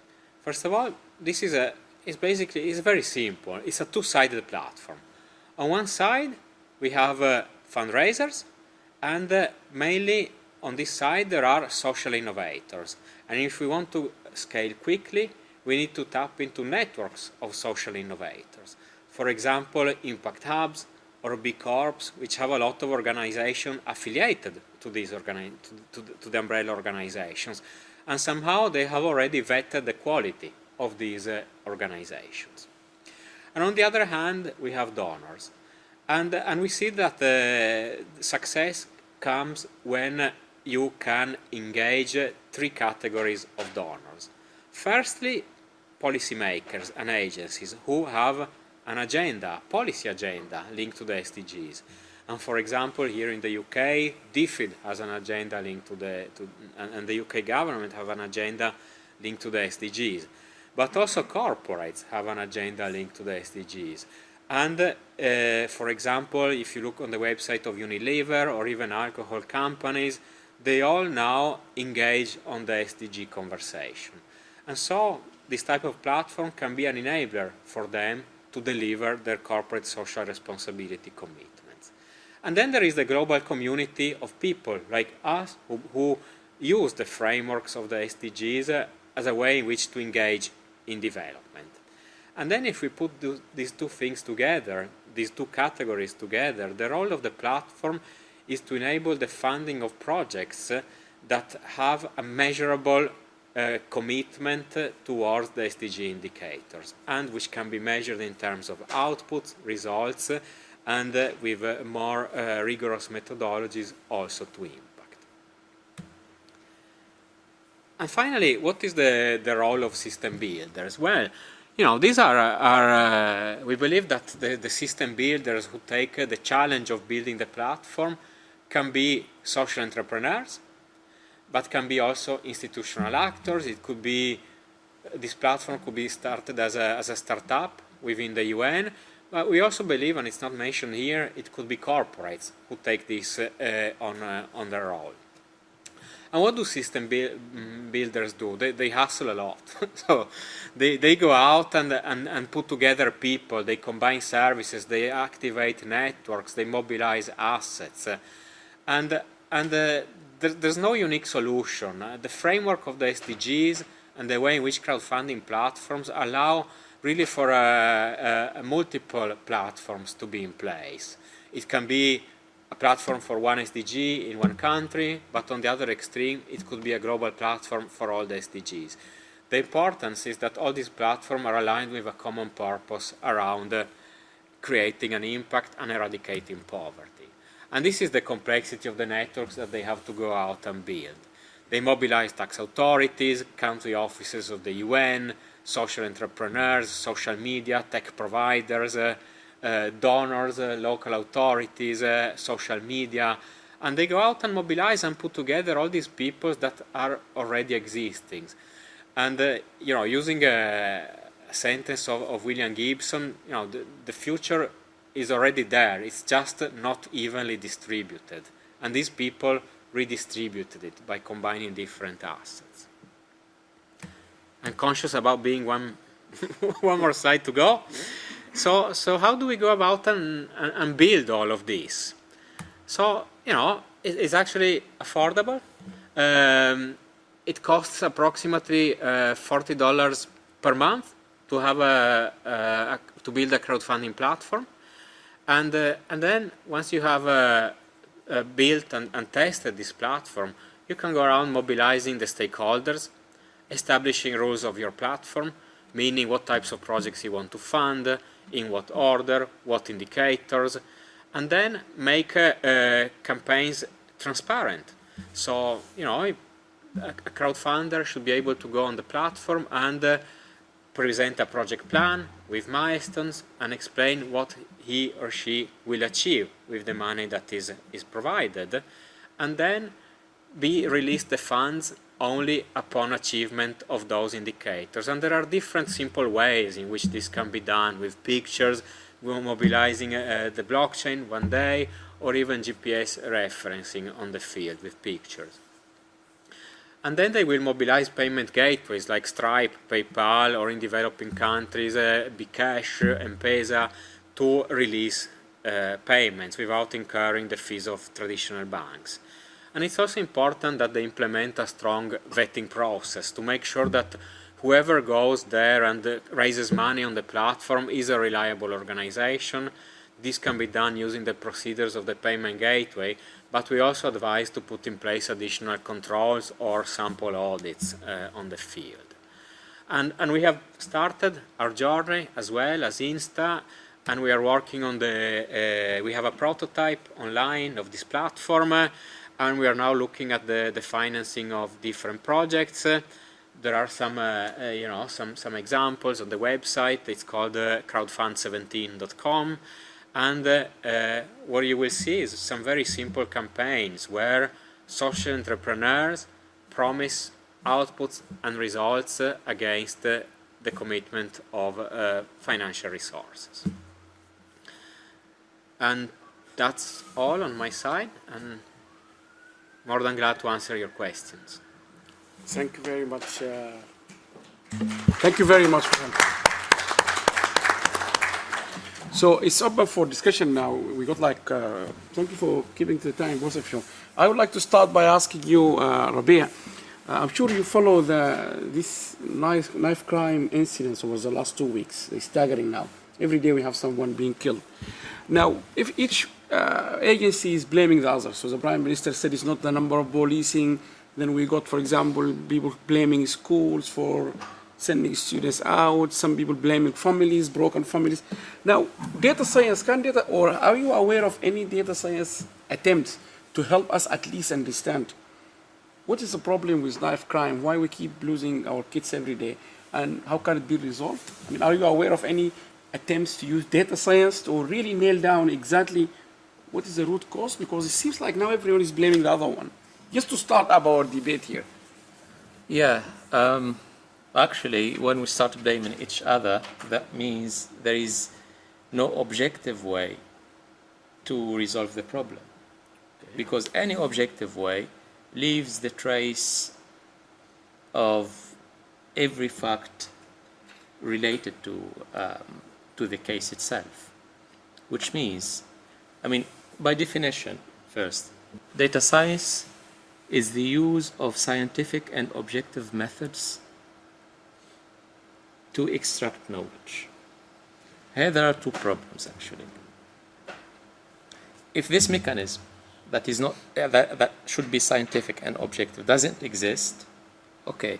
First of all, this is it's very simple. It's a two-sided platform. On one side, we have fundraisers, and mainly on this side there are social innovators. And if we want to scale quickly, we need to tap into networks of social innovators. For example, impact hubs or B Corps, which have a lot of organizations affiliated to these to the umbrella organizations. And somehow they have already vetted the quality of these organizations. And on the other hand, we have donors. And we see that success comes when you can engage three categories of donors. Firstly, policymakers and agencies who have an agenda, policy agenda linked to the SDGs. And for example, here in the UK, DFID has an agenda linked to and the UK government have an agenda linked to the SDGs. But also corporates have an agenda linked to the SDGs. And for example, if you look on the website of Unilever or even alcohol companies, they all now engage on the SDG conversation. And so this type of platform can be an enabler for them to deliver their corporate social responsibility commitments. And then there is the global community of people like us who use the frameworks of the SDGs as a way in which to engage in development. And then if we put these two things together, these two categories together, the role of the platform is to enable the funding of projects that have a measurable commitment towards the SDG indicators, and which can be measured in terms of outputs, results, and with more rigorous methodologies also to impact. And finally, what is the role of system builders? Well, you know, these are we believe that the system builders who take the challenge of building the platform can be social entrepreneurs, but can be also institutional actors. It could be, this platform could be started as a startup within the UN, but we also believe, and it's not mentioned here, it could be corporates who take this on their role. And what do system builders do? They hustle a lot. So they go out and put together people, they combine services, they activate networks, they mobilize assets. And there's no unique solution. The framework of the SDGs and the way in which crowdfunding platforms allow really for multiple platforms to be in place. It can be a platform for one SDG in one country, but on the other extreme, it could be a global platform for all the SDGs. The importance is that all these platforms are aligned with a common purpose around creating an impact and eradicating poverty. And this is the complexity of the networks that they have to go out and build. They mobilize tax authorities, country offices of the UN, social entrepreneurs, social media, tech providers, donors, local authorities, social media, and they go out and mobilize and put together all these people that are already existing. And you know, using a sentence of William Gibson, you know, the future is already there. It's just not evenly distributed, and these people redistributed it by combining different assets. I'm conscious about being one more slide to go. So how do we go about and build all of this? So, you know, it's actually affordable. It costs approximately $40 per month to have to build a crowdfunding platform, and then once you have built and tested this platform, you can go around mobilizing the stakeholders, establishing rules of your platform, meaning what types of projects you want to fund, in what order, what indicators, and then make campaigns transparent. So, you know, a crowdfunder should be able to go on the platform and present a project plan with milestones and explain what he or she will achieve with the money that is provided, and then release the funds only upon achievement of those indicators. And there are different simple ways in which this can be done, with pictures, mobilizing the blockchain one day, or even GPS referencing on the field with pictures. And then they will mobilize payment gateways like Stripe, PayPal, or in developing countries, Bcash, M-Pesa, to release payments without incurring the fees of traditional banks. And it's also important that they implement a strong vetting process to make sure that whoever goes there and raises money on the platform is a reliable organization. This can be done using the procedures of the payment gateway, but we also advise to put in place additional controls or sample audits on the field. And we have started our journey as well as INSTA, and we are working on we have a prototype online of this platform, and we are now looking at the financing of different projects. There are some, some examples on the website. It's called crowdfund17.com, and what you will see is some very simple campaigns where social entrepreneurs promise outputs and results against the commitment of financial resources. And that's all on my side, and more than glad to answer your questions. Thank you very much. Thank you very much. So it's open for discussion now. We got thank you for keeping to the time, both of you. I would like to start by asking you, Rabie, I'm sure you follow this knife crime incidents over the last 2 weeks. It's staggering now. Every day we have someone being killed. Now, if each agency is blaming the other, so the Prime Minister said it's not the number of policing, then we got, for example, people blaming schools for sending students out, some people blaming families, broken families. Now, data science, or are you aware of any data science attempts to help us at least understand what is the problem with knife crime, why we keep losing our kids every day, and how can it be resolved? I mean, are you aware of any attempts to use data science to really nail down exactly what is the root cause? Because it seems like now everyone is blaming the other one. Just to start up our debate here. Yeah, actually, when we start blaming each other, that means there is no objective way to resolve the problem. Okay. Because any objective way leaves the trace of every fact related to the case itself. Which means, I mean, by definition, first, data science is the use of scientific and objective methods to extract knowledge. Here there are two problems actually. If this mechanism that is not that should be scientific and objective doesn't exist, okay,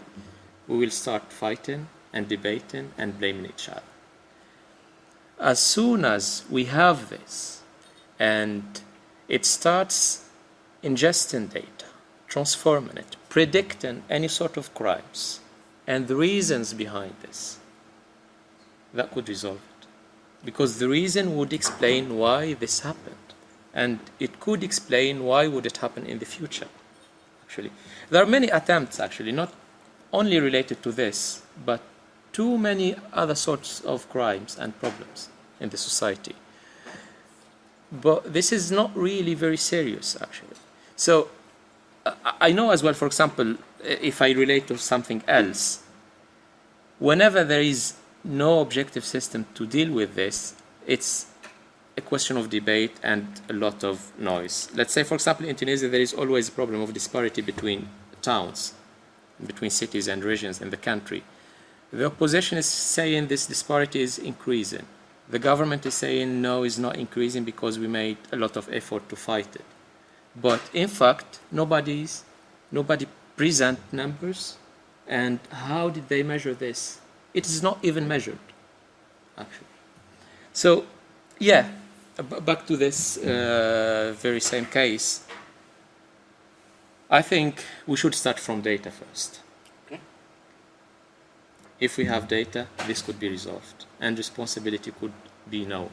we will start fighting and debating and blaming each other. As soon as we have this and it starts ingesting data, transforming it, predicting any sort of crimes and the reasons behind this, that could resolve it. Because the reason would explain why this happened. And it could explain why would it happen in the future, actually. There are many attempts, actually, not only related to this, but too many other sorts of crimes and problems in the society. But this is not really very serious, actually. So I know as well, for example, if I relate to something else, whenever there is no objective system to deal with this, it's a question of debate and a lot of noise. Let's say, for example, in Tunisia, there is always a problem of disparity between towns, between cities and regions in the country. The opposition is saying this disparity is increasing. The government is saying no, it's not increasing because we made a lot of effort to fight it. But in fact, nobody present numbers. And how did they measure this? It is not even measured, actually. So, yeah, back to this very same case. I think we should start from data first. Okay. If we have data, this could be resolved, and responsibility could be known.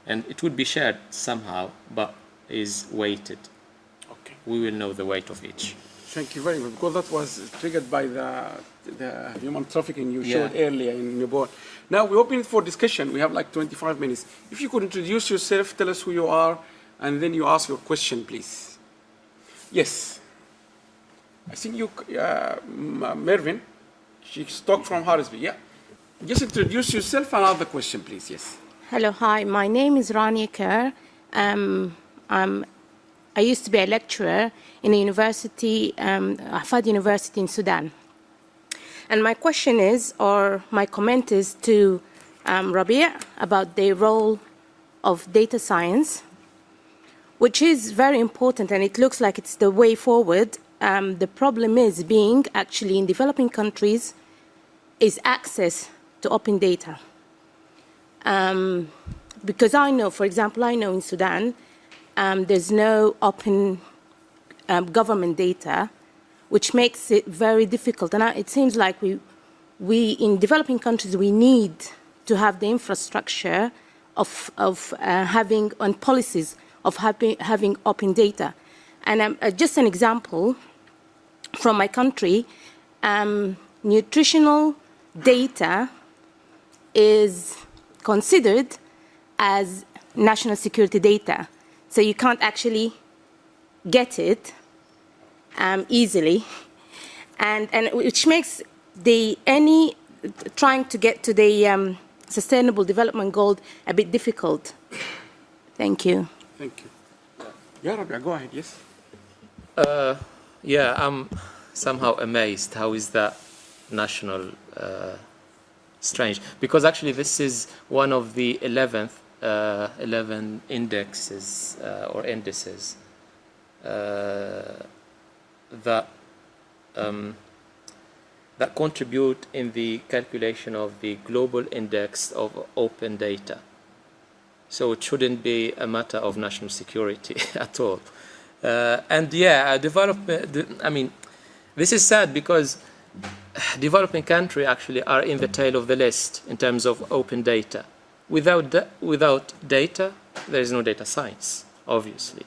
And it would be shared somehow, but is weighted. Okay. We will know the weight of each. Thank you very much, because that was triggered by the human trafficking you showed earlier in your board. Now we open it for discussion. We have like 25 minutes. If you could introduce yourself, tell us who you are, and then you ask your question, please. Yes. I think you, Mervyn, she's talked from Harrisby. Yeah. Just introduce yourself and ask the question, please. Yes. Hello, hi. My name is Rania Kerr. I used to be a lecturer in a university, Ahfad University in Sudan. And my question is, or my comment is to Rabie about the role of data science, which is very important, and it looks like it's the way forward. The problem is being actually in developing countries, is access to open data. Because I know, for example, I know in Sudan, there's no open government data, which makes it very difficult. And it seems like we in developing countries, we need to have the infrastructure of having, on policies of having open data. And just an example from my country, nutritional data is considered as national security data. So you can't actually get it easily. And which makes trying to get to the Sustainable Development Goal a bit difficult. Thank you. Thank you. Yeah, Rabie, go ahead, yes. Yeah, I'm somehow amazed. How is that national strange? Because actually this is one of the 11 indexes or indices that contribute in the calculation of the global index of open data. So it shouldn't be a matter of national security at all. And yeah, development, I mean, this is sad because developing countries actually are in the tail of the list in terms of open data. Without data, there is no data science, obviously.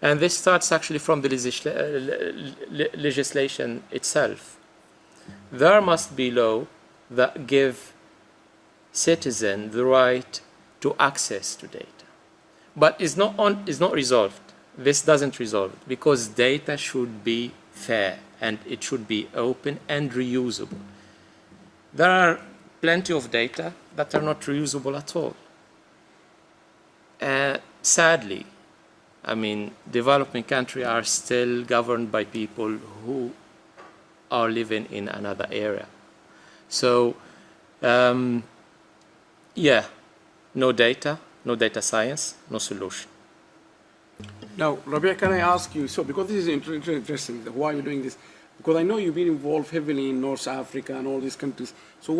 And this starts actually from the legislation itself. There must be law that give citizens the right to access to data. But it's not resolved. This doesn't resolve it because data should be fair and it should be open and reusable. There are plenty of data that are not reusable at all. Sadly, I mean, developing countries are still governed by people who are living in another area. So, yeah, no data science, no solution. Now, Rabie, can I ask you, so because this is interesting, why you're doing this, because I know you've been involved heavily in North Africa and all these countries. So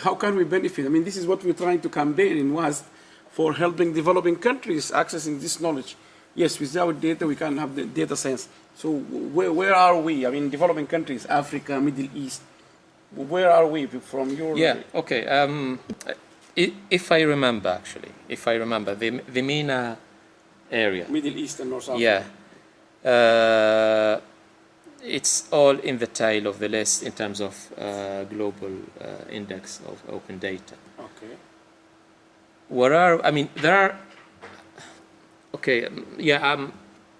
how can we benefit? I mean, this is what we're trying to campaign in WASD for helping developing countries accessing this knowledge. Yes, without data, we can't have the data science. So where are we? I mean, developing countries, Africa, Middle East, where are we from your... Yeah, okay. If I remember, the MENA area. Middle East and North Africa. Yeah. It's all in the tail of the list in terms of global index of open data. Okay. There are... Okay, yeah,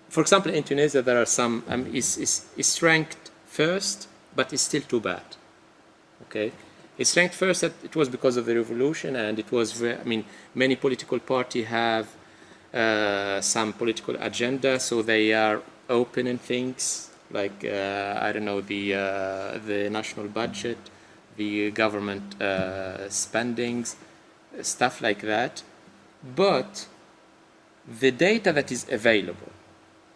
for example, in Tunisia, there are some, it's ranked first, but it's still too bad. Okay? It's ranked first, that it was because of the revolution, and it was, many political parties have some political agenda, so they are opening things like, the national budget, the government spendings, stuff like that. But the data that is available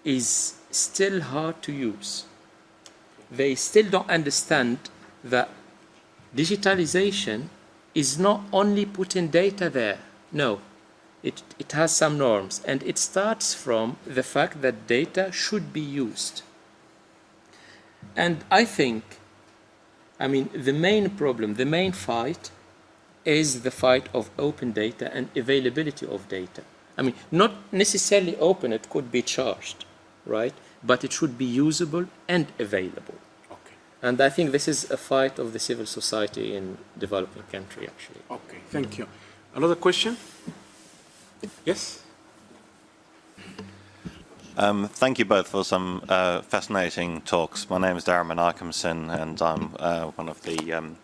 is still hard to use. They still don't understand that digitalization is not only putting data there. No, it has some norms, and it starts from the fact that data should be used. And I think, the main problem, the main fight is the fight of open data and availability of data. Not necessarily open, it could be charged, right? But it should be usable and available. Okay. And I think this is a fight of the civil society in developing country, actually. Okay, thank you. Another question? Yes? Thank you both for some fascinating talks. My name is Darren Menachemson, and I'm one of the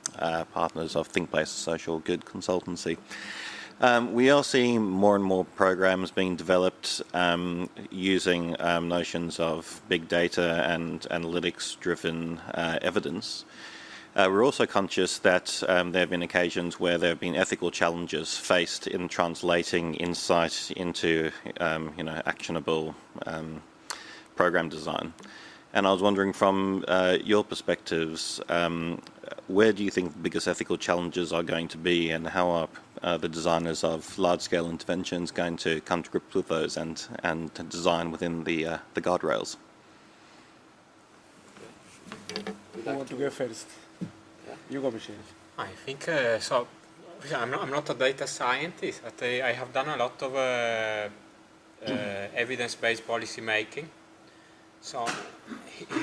partners of ThinkPlace Social Good Consultancy. We are seeing more and more programs being developed using notions of big data and analytics-driven evidence. We're also conscious that there have been occasions where there have been ethical challenges faced in translating insight into, actionable program design. And I was wondering, from your perspectives, where do you think the biggest ethical challenges are going to be, and how are the designers of large-scale interventions going to come to grips with those and to design within the guardrails? Who want to go first? You go, Michele. I think so. I'm not a data scientist, but I have done a lot of evidence-based policy making. So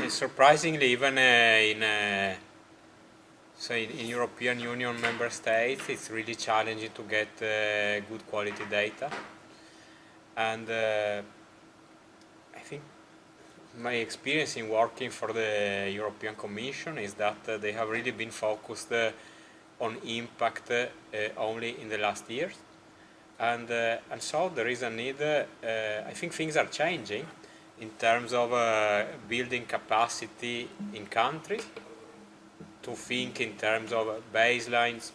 surprisingly, even in European Union member states, it's really challenging to get good quality data. And I think my experience in working for the European Commission is that they have really been focused on impact only in the last years. And so there is a need, I think things are changing in terms of building capacity in countries to think in terms of baselines,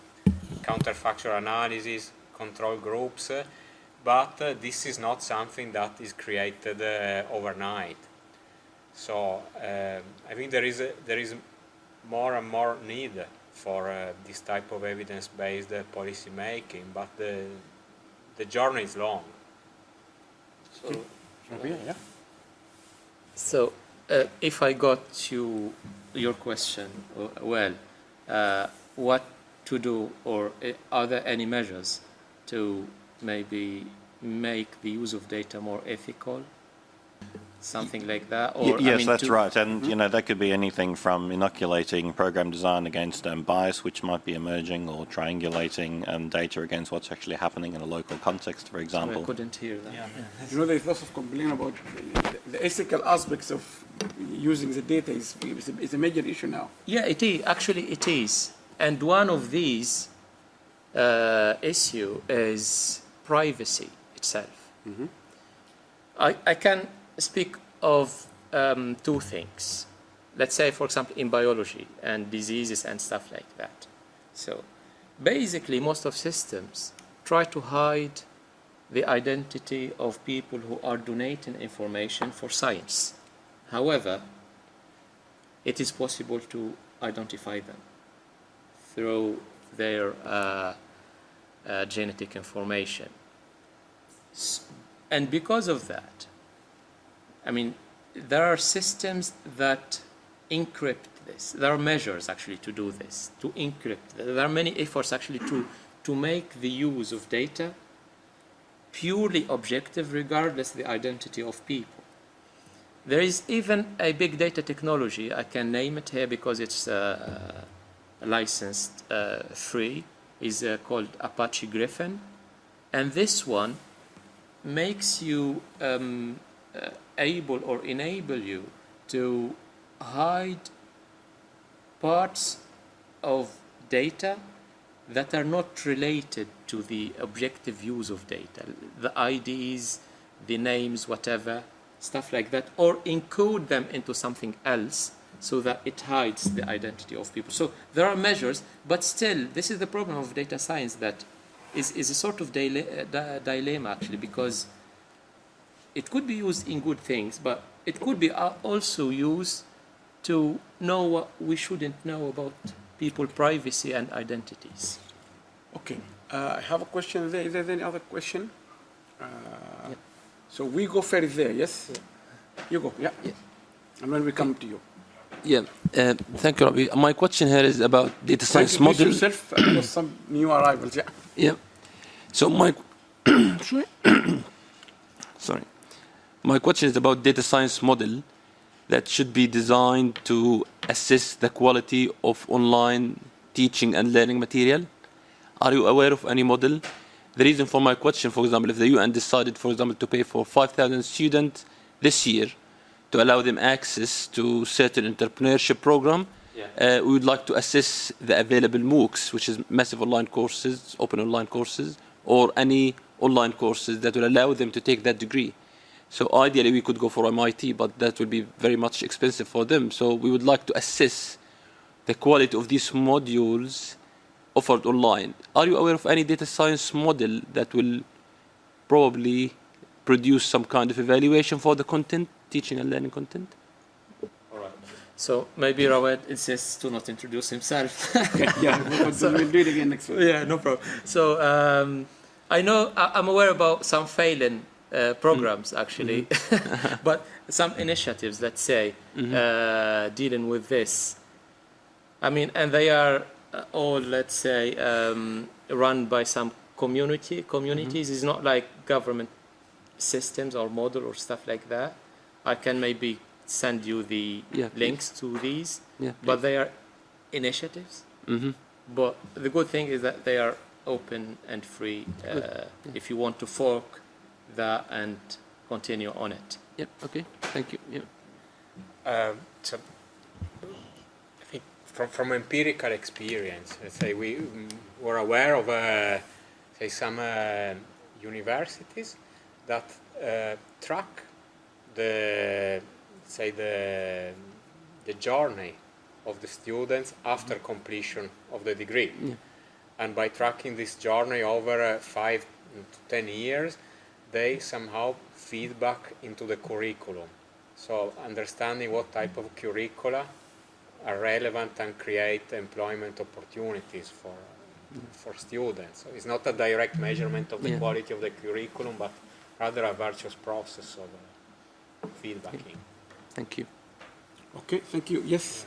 counterfactual analysis, control groups, but this is not something that is created overnight. So I think there is more and more need for this type of evidence-based policy making, but the journey is long. So, Yeah. So, if I got your question well, what to do, or are there any measures to maybe make the use of data more ethical? Something like that? Or, Yes, I mean, that's right. And you know, that could be anything from inoculating program design against bias, which might be emerging, or triangulating data against what's actually happening in a local context, for example. I couldn't hear that. Yeah. You know, there's lots of complaint about the ethical aspects of using the data is a major issue now. Yeah, it is. Actually, it is. And one of these issue is privacy itself. Mm-hmm. I can speak of two things. Let's say, for example, in biology and diseases and stuff like that. So basically, most of systems try to hide the identity of people who are donating information for science. However, it is possible to identify them through their genetic information. And because of that, I mean, there are systems that encrypt this. There are measures actually to do this, to encrypt. There are many efforts actually to make the use of data purely objective, regardless of the identity of people. There is even a big data technology, I can name it here because it's licensed free, is called Apache Griffin. And this one makes you able or enable you to hide parts of data that are not related to the objective use of data, the IDs, the names, whatever, stuff like that, or encode them into something else so that it hides the identity of people. So there are measures, but still, this is the problem of data science, that is a sort of dilemma actually, because it could be used in good things, but it could be also used to know what we shouldn't know about people's privacy and identities. Okay, I have a question there. Is there any other question? Yeah. So we go first there, yes? Yeah. You go, yeah. And when we come to you. Yeah, thank you, Rabie. My question here is about data science model. yourself and some new arrivals, yeah. Yeah. So sorry. My question is about data science model that should be designed to assess the quality of online teaching and learning material. Are you aware of any model? The reason for my question, for example, if the UN decided, for example, to pay for 5,000 students this year to allow them access to certain entrepreneurship program, we would like to assess the available MOOCs, which is massive online courses, open online courses, or any online courses that will allow them to take that degree. So ideally, we could go for MIT, but that would be very much expensive for them. So we would like to assess the quality of these modules offered online. Are you aware of any data science model that will probably produce some kind of evaluation for the content, teaching and learning content? All right. So maybe Rawed insists to not introduce himself. Yeah, we'll do it again next week. Yeah, no problem. So I know I'm aware about some failing programs actually, but some initiatives, let's say, dealing with this. I mean, and they are all, let's say, run by some communities. It's not like government systems or model or stuff like that. I can maybe send you the links to these, but they are initiatives. But the good thing is that they are open and free if you want to fork that and continue on it. Yep. Okay. Thank you. Yeah. So I think from empirical experience, let's say we were aware of say some universities that track the journey of the students after completion of the degree. And by tracking this journey over 5 to 10 years, they somehow feed back into the curriculum. So understanding what type of curricula are relevant and create employment opportunities for students. So it's not a direct measurement of the quality of the curriculum, but rather a virtuous process of feedbacking. Thank you. Okay, thank you. Yes.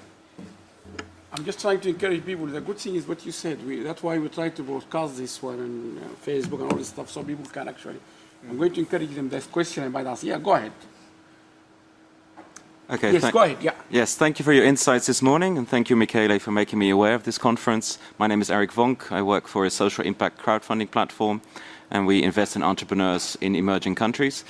I'm just trying to encourage people. The good thing is what you said. That's why we try to broadcast this one on Facebook and all this stuff so people can actually. I'm going to encourage them. There's a question I might ask. Yeah, go ahead. Okay. Yes, go ahead. Yeah. Yes, thank you for your insights this morning, and thank you, Michele, for making me aware of this conference. My name is Eric Vonk. I work for a social impact crowdfunding platform, and we invest in entrepreneurs in emerging countries.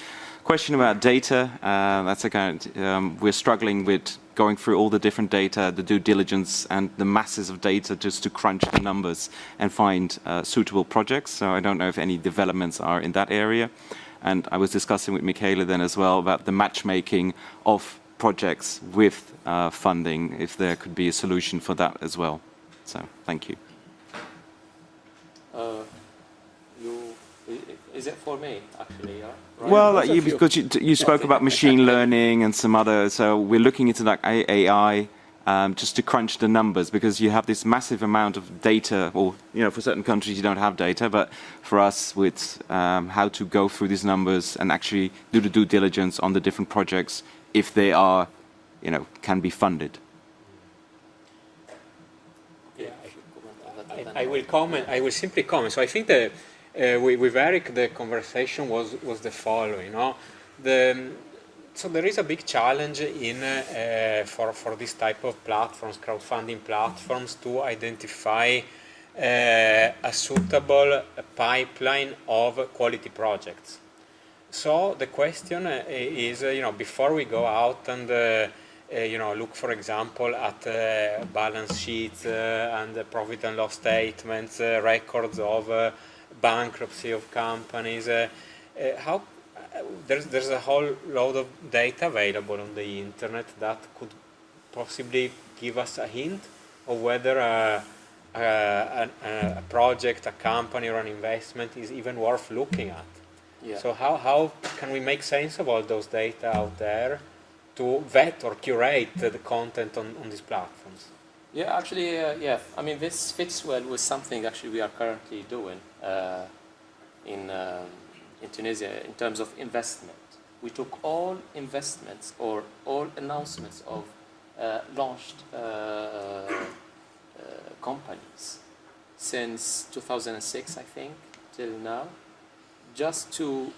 Question about data. That's a kind. We're struggling with going through all the different data, the due diligence, and the masses of data just to crunch the numbers and find suitable projects. So I don't know if any developments are in that area. And I was discussing with Michele then as well about the matchmaking of projects with funding, if there could be a solution for that as well. So thank you. Is it for me, actually? Right? Well, because you spoke about machine learning and some other, so we're looking into like AI just to crunch the numbers, because you have this massive amount of data, or for certain countries you don't have data, but for us with how to go through these numbers and actually do the due diligence on the different projects if they are, can be funded. Yeah, I will comment. I will simply comment. So I think that with Eric, the conversation was the following. So there is a big challenge in for this type of platforms, crowdfunding platforms, to identify a suitable pipeline of quality projects. So the question is, before we go out and look, for example, at balance sheets and profit and loss statements, records of bankruptcy of companies, there's a whole load of data available on the internet that could possibly give us a hint of whether a project, a company, or an investment is even worth looking at. Yeah. So how can we make sense of all those data out there to vet or curate the content on these platforms? Yeah, actually, yeah. I mean, this fits well with something actually we are currently doing in Tunisia in terms of investment. We took all investments or all announcements of launched companies since 2006, I think, till now. Just to,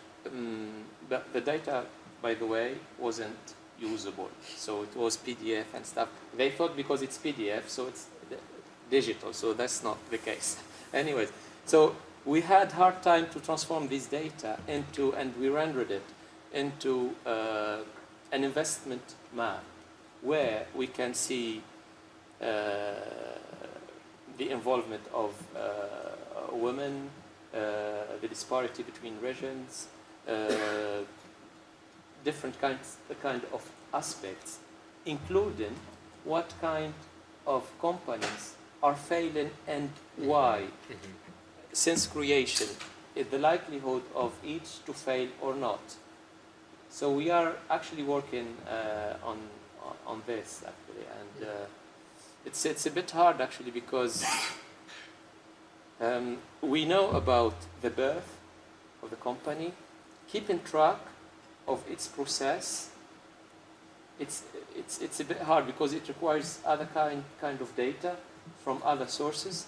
the data, by the way, wasn't usable. So it was PDF and stuff. They thought because it's PDF, so it's digital. So that's not the case. Anyways, so we had hard time to transform this data into, and we rendered it into an investment map where we can see the involvement of women, the disparity between regions, different kind of aspects, including what kind of companies are failing and why. Since creation, is the likelihood of each to fail or not. So we are actually working on this actually, and it's a bit hard actually because we know about the birth of the company, keeping track of its process. It's a bit hard because it requires other kind of data from other sources.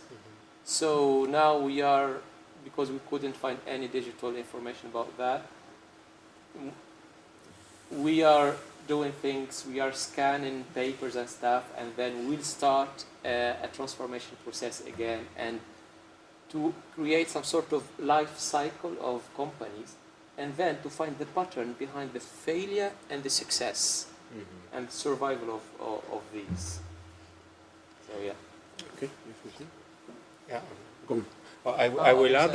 So now we are, because we couldn't find any digital information about that, we are doing things, we are scanning papers and stuff, and then we'll start a transformation process again, and to create some sort of life cycle of companies, and then to find the pattern behind the failure and the success and survival of these. So yeah. Okay. Yeah. Well, I will add.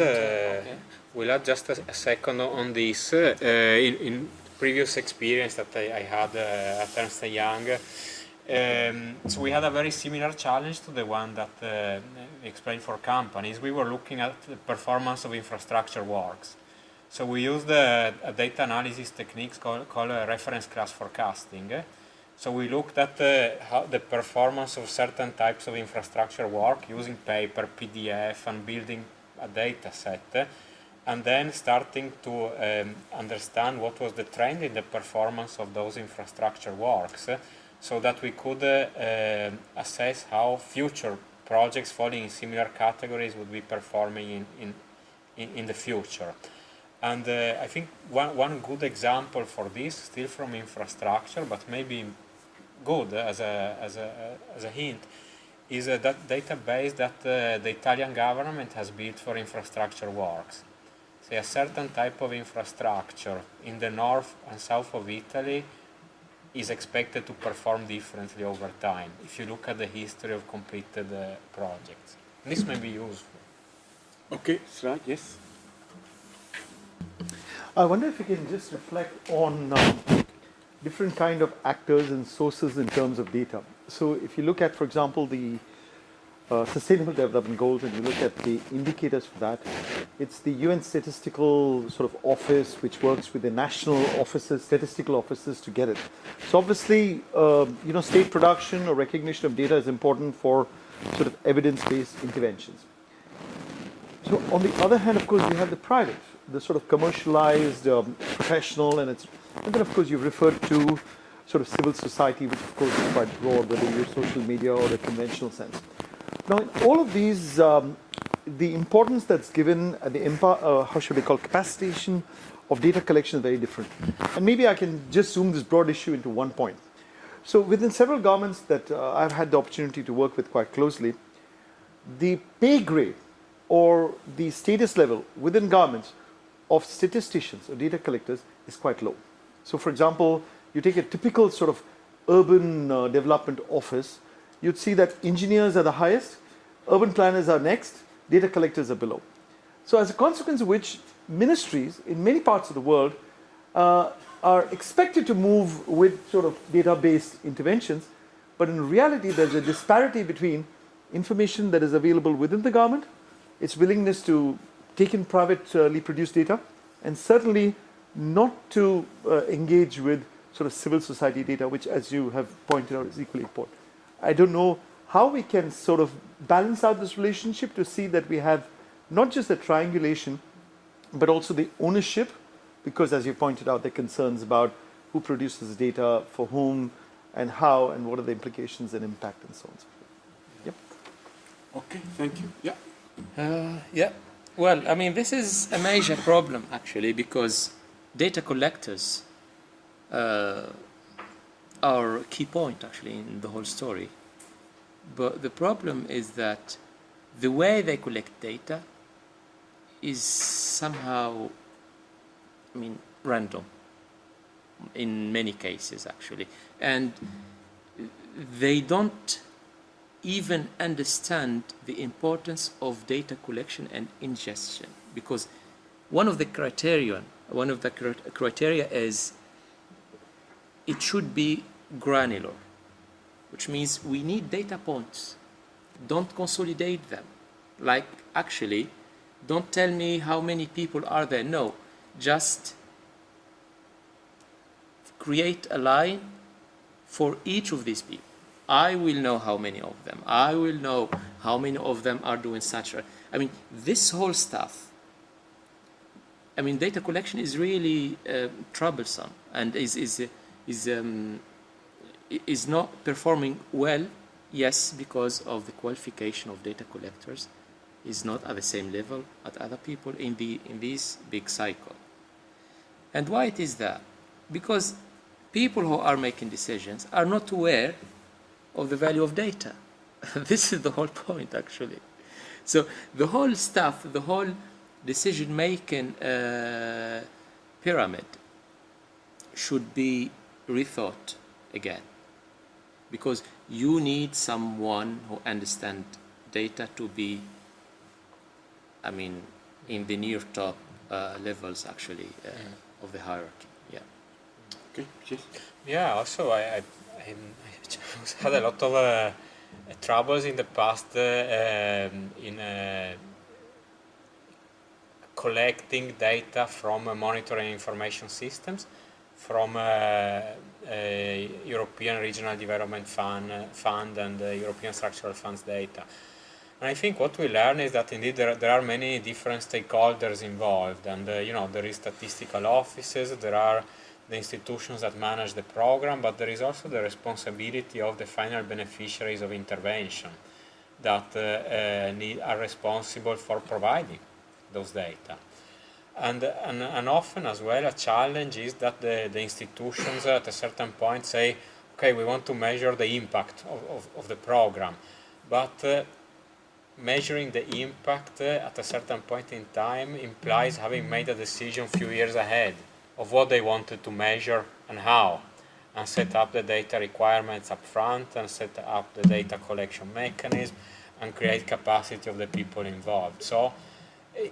Will add just a second on this. In previous experience that I had at Ernst & Young, so we had a very similar challenge to the one that we explained for companies. We were looking at the performance of infrastructure works. So we used a data analysis techniques called reference class forecasting. So we looked at how the performance of certain types of infrastructure work using paper, PDF, and building a data set, and then starting to understand what was the trend in the performance of those infrastructure works, so that we could assess how future projects falling in similar categories would be performing in the future. And I think one good example for this, still from infrastructure, but maybe good as a hint, is that database that the Italian government has built for infrastructure works. Say a certain type of infrastructure in the north and south of Italy is expected to perform differently over time, if you look at the history of completed projects. This may be useful. Okay, Sraj, yes. I wonder if you can just reflect on different kind of actors and sources in terms of data. So if you look at, for example, the Sustainable Development Goals, and you look at the indicators for that, it's the UN Statistical sort of Office which works with the national offices, statistical offices to get it. So obviously, state production or recognition of data is important for sort of evidence-based interventions. So on the other hand, of course, you have the private, the sort of commercialized, professional, and then of course you've referred to sort of civil society, which of course is quite broad, whether you use social media or the conventional sense. Now, in all of these, the importance that's given at the how should we call capacitation of data collection is very different. And maybe I can just zoom this broad issue into one point. So within several governments that I've had the opportunity to work with quite closely, the pay grade or the status level within governments of statisticians or data collectors is quite low. So for example, you take a typical sort of urban development office, you'd see that engineers are the highest, urban planners are next, data collectors are below. So as a consequence of which, ministries in many parts of the world are expected to move with sort of data-based interventions, but in reality there's a disparity between information that is available within the government, its willingness to take in privately produced data, and certainly not to engage with sort of civil society data, which, as you have pointed out, is equally important. I don't know how we can sort of balance out this relationship to see that we have not just the triangulation, but also the ownership, because as you pointed out, there are concerns about who produces data, for whom, and how, and what are the implications and impact, and so on and so forth. Yep. Okay, thank you. Yeah. Yeah. Well, I mean, this is a major problem, actually, because data collectors are a key point, actually, in the whole story. But the problem is that the way they collect data is somehow, I mean, random in many cases, actually. And they don't even understand the importance of data collection and ingestion, because one of the criteria is it should be granular, which means we need data points. Don't consolidate them. Like, actually, don't tell me how many people are there. No, just create a line for each of these people. I will know how many of them. I will know how many of them are doing such. I mean, this whole stuff. I mean, data collection is really troublesome and is not performing well. Yes, because of the qualification of data collectors is not at the same level as other people in this big cycle. And why it is that? Because people who are making decisions are not aware of the value of data. This is the whole point, actually. So the whole stuff, the whole decision-making pyramid should be rethought again, because you need someone who understands data to be, I mean, in the near top levels, actually, of the hierarchy. Yeah. Okay. Yeah. Also, I had a lot of troubles in the past in collecting data from monitoring information systems, from European Regional Development Fund and European Structural Funds data. And I think what we learn is that indeed there are many different stakeholders involved, and there is statistical offices, there are the institutions that manage the program, but there is also the responsibility of the final beneficiaries of intervention that are responsible for providing those data. And often as well a challenge is that the institutions at a certain point say, okay, we want to measure the impact of the program, but measuring the impact at a certain point in time implies having made a decision a few years ahead of what they wanted to measure and how, and set up the data requirements up front, and set up the data collection mechanism, and create capacity of the people involved. So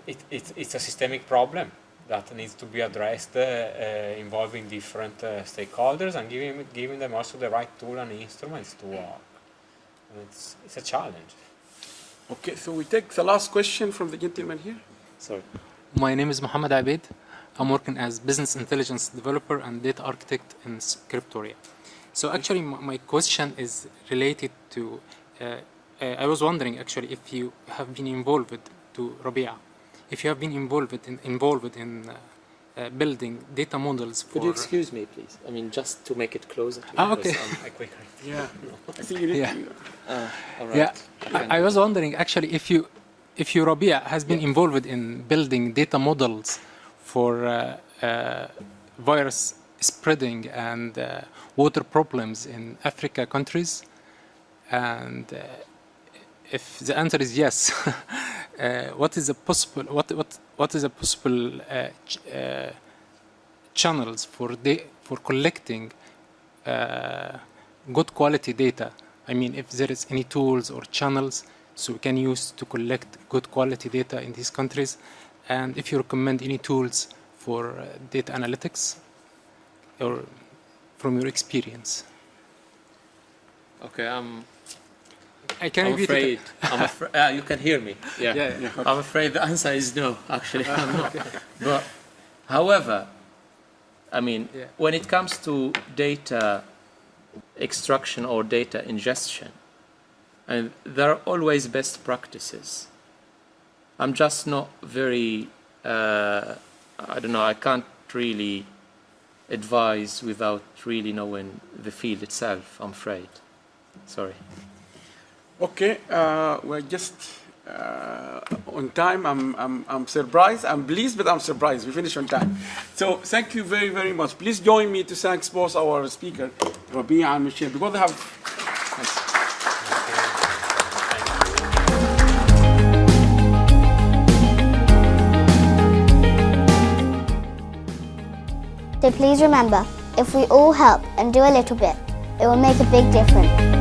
it's a systemic problem that needs to be addressed, involving different stakeholders and giving them also the right tool and instruments to work. And it's a challenge. Okay, so we take the last question from the gentleman here. Sorry. My name is Mohammed Abed. I'm working as business intelligence developer and data architect in Scriptoria. So actually my question is related to, I was wondering actually if you have been involved to Rabie, if you have been involved in building data models for... Could you excuse me, please? I mean, just to make it closer. Okay. Yeah, I think you need to... All right. Yeah, I was wondering actually if you Rabie has been involved in building data models for virus spreading and water problems in Africa countries, and if the answer is yes, what is a possible channels for collecting good quality data? I mean, if there is any tools or channels so we can use to collect good quality data in these countries, and if you recommend any tools for data analytics or from your experience. Okay, I can repeat it. You can hear me. Yeah. I'm afraid the answer is no, actually. I'm not. But, however, I mean, when it comes to data extraction or data ingestion, and there are always best practices. I'm just not very, I don't know, I can't really advise without really knowing the field itself, I'm afraid. Sorry. Okay, we're just on time. I'm surprised. I'm pleased, but I'm surprised. We finished on time. So thank you very, very much. Please join me to thank both our speaker, Rabie and Michele, because they have... So please remember, if we all help and do a little bit, it will make a big difference.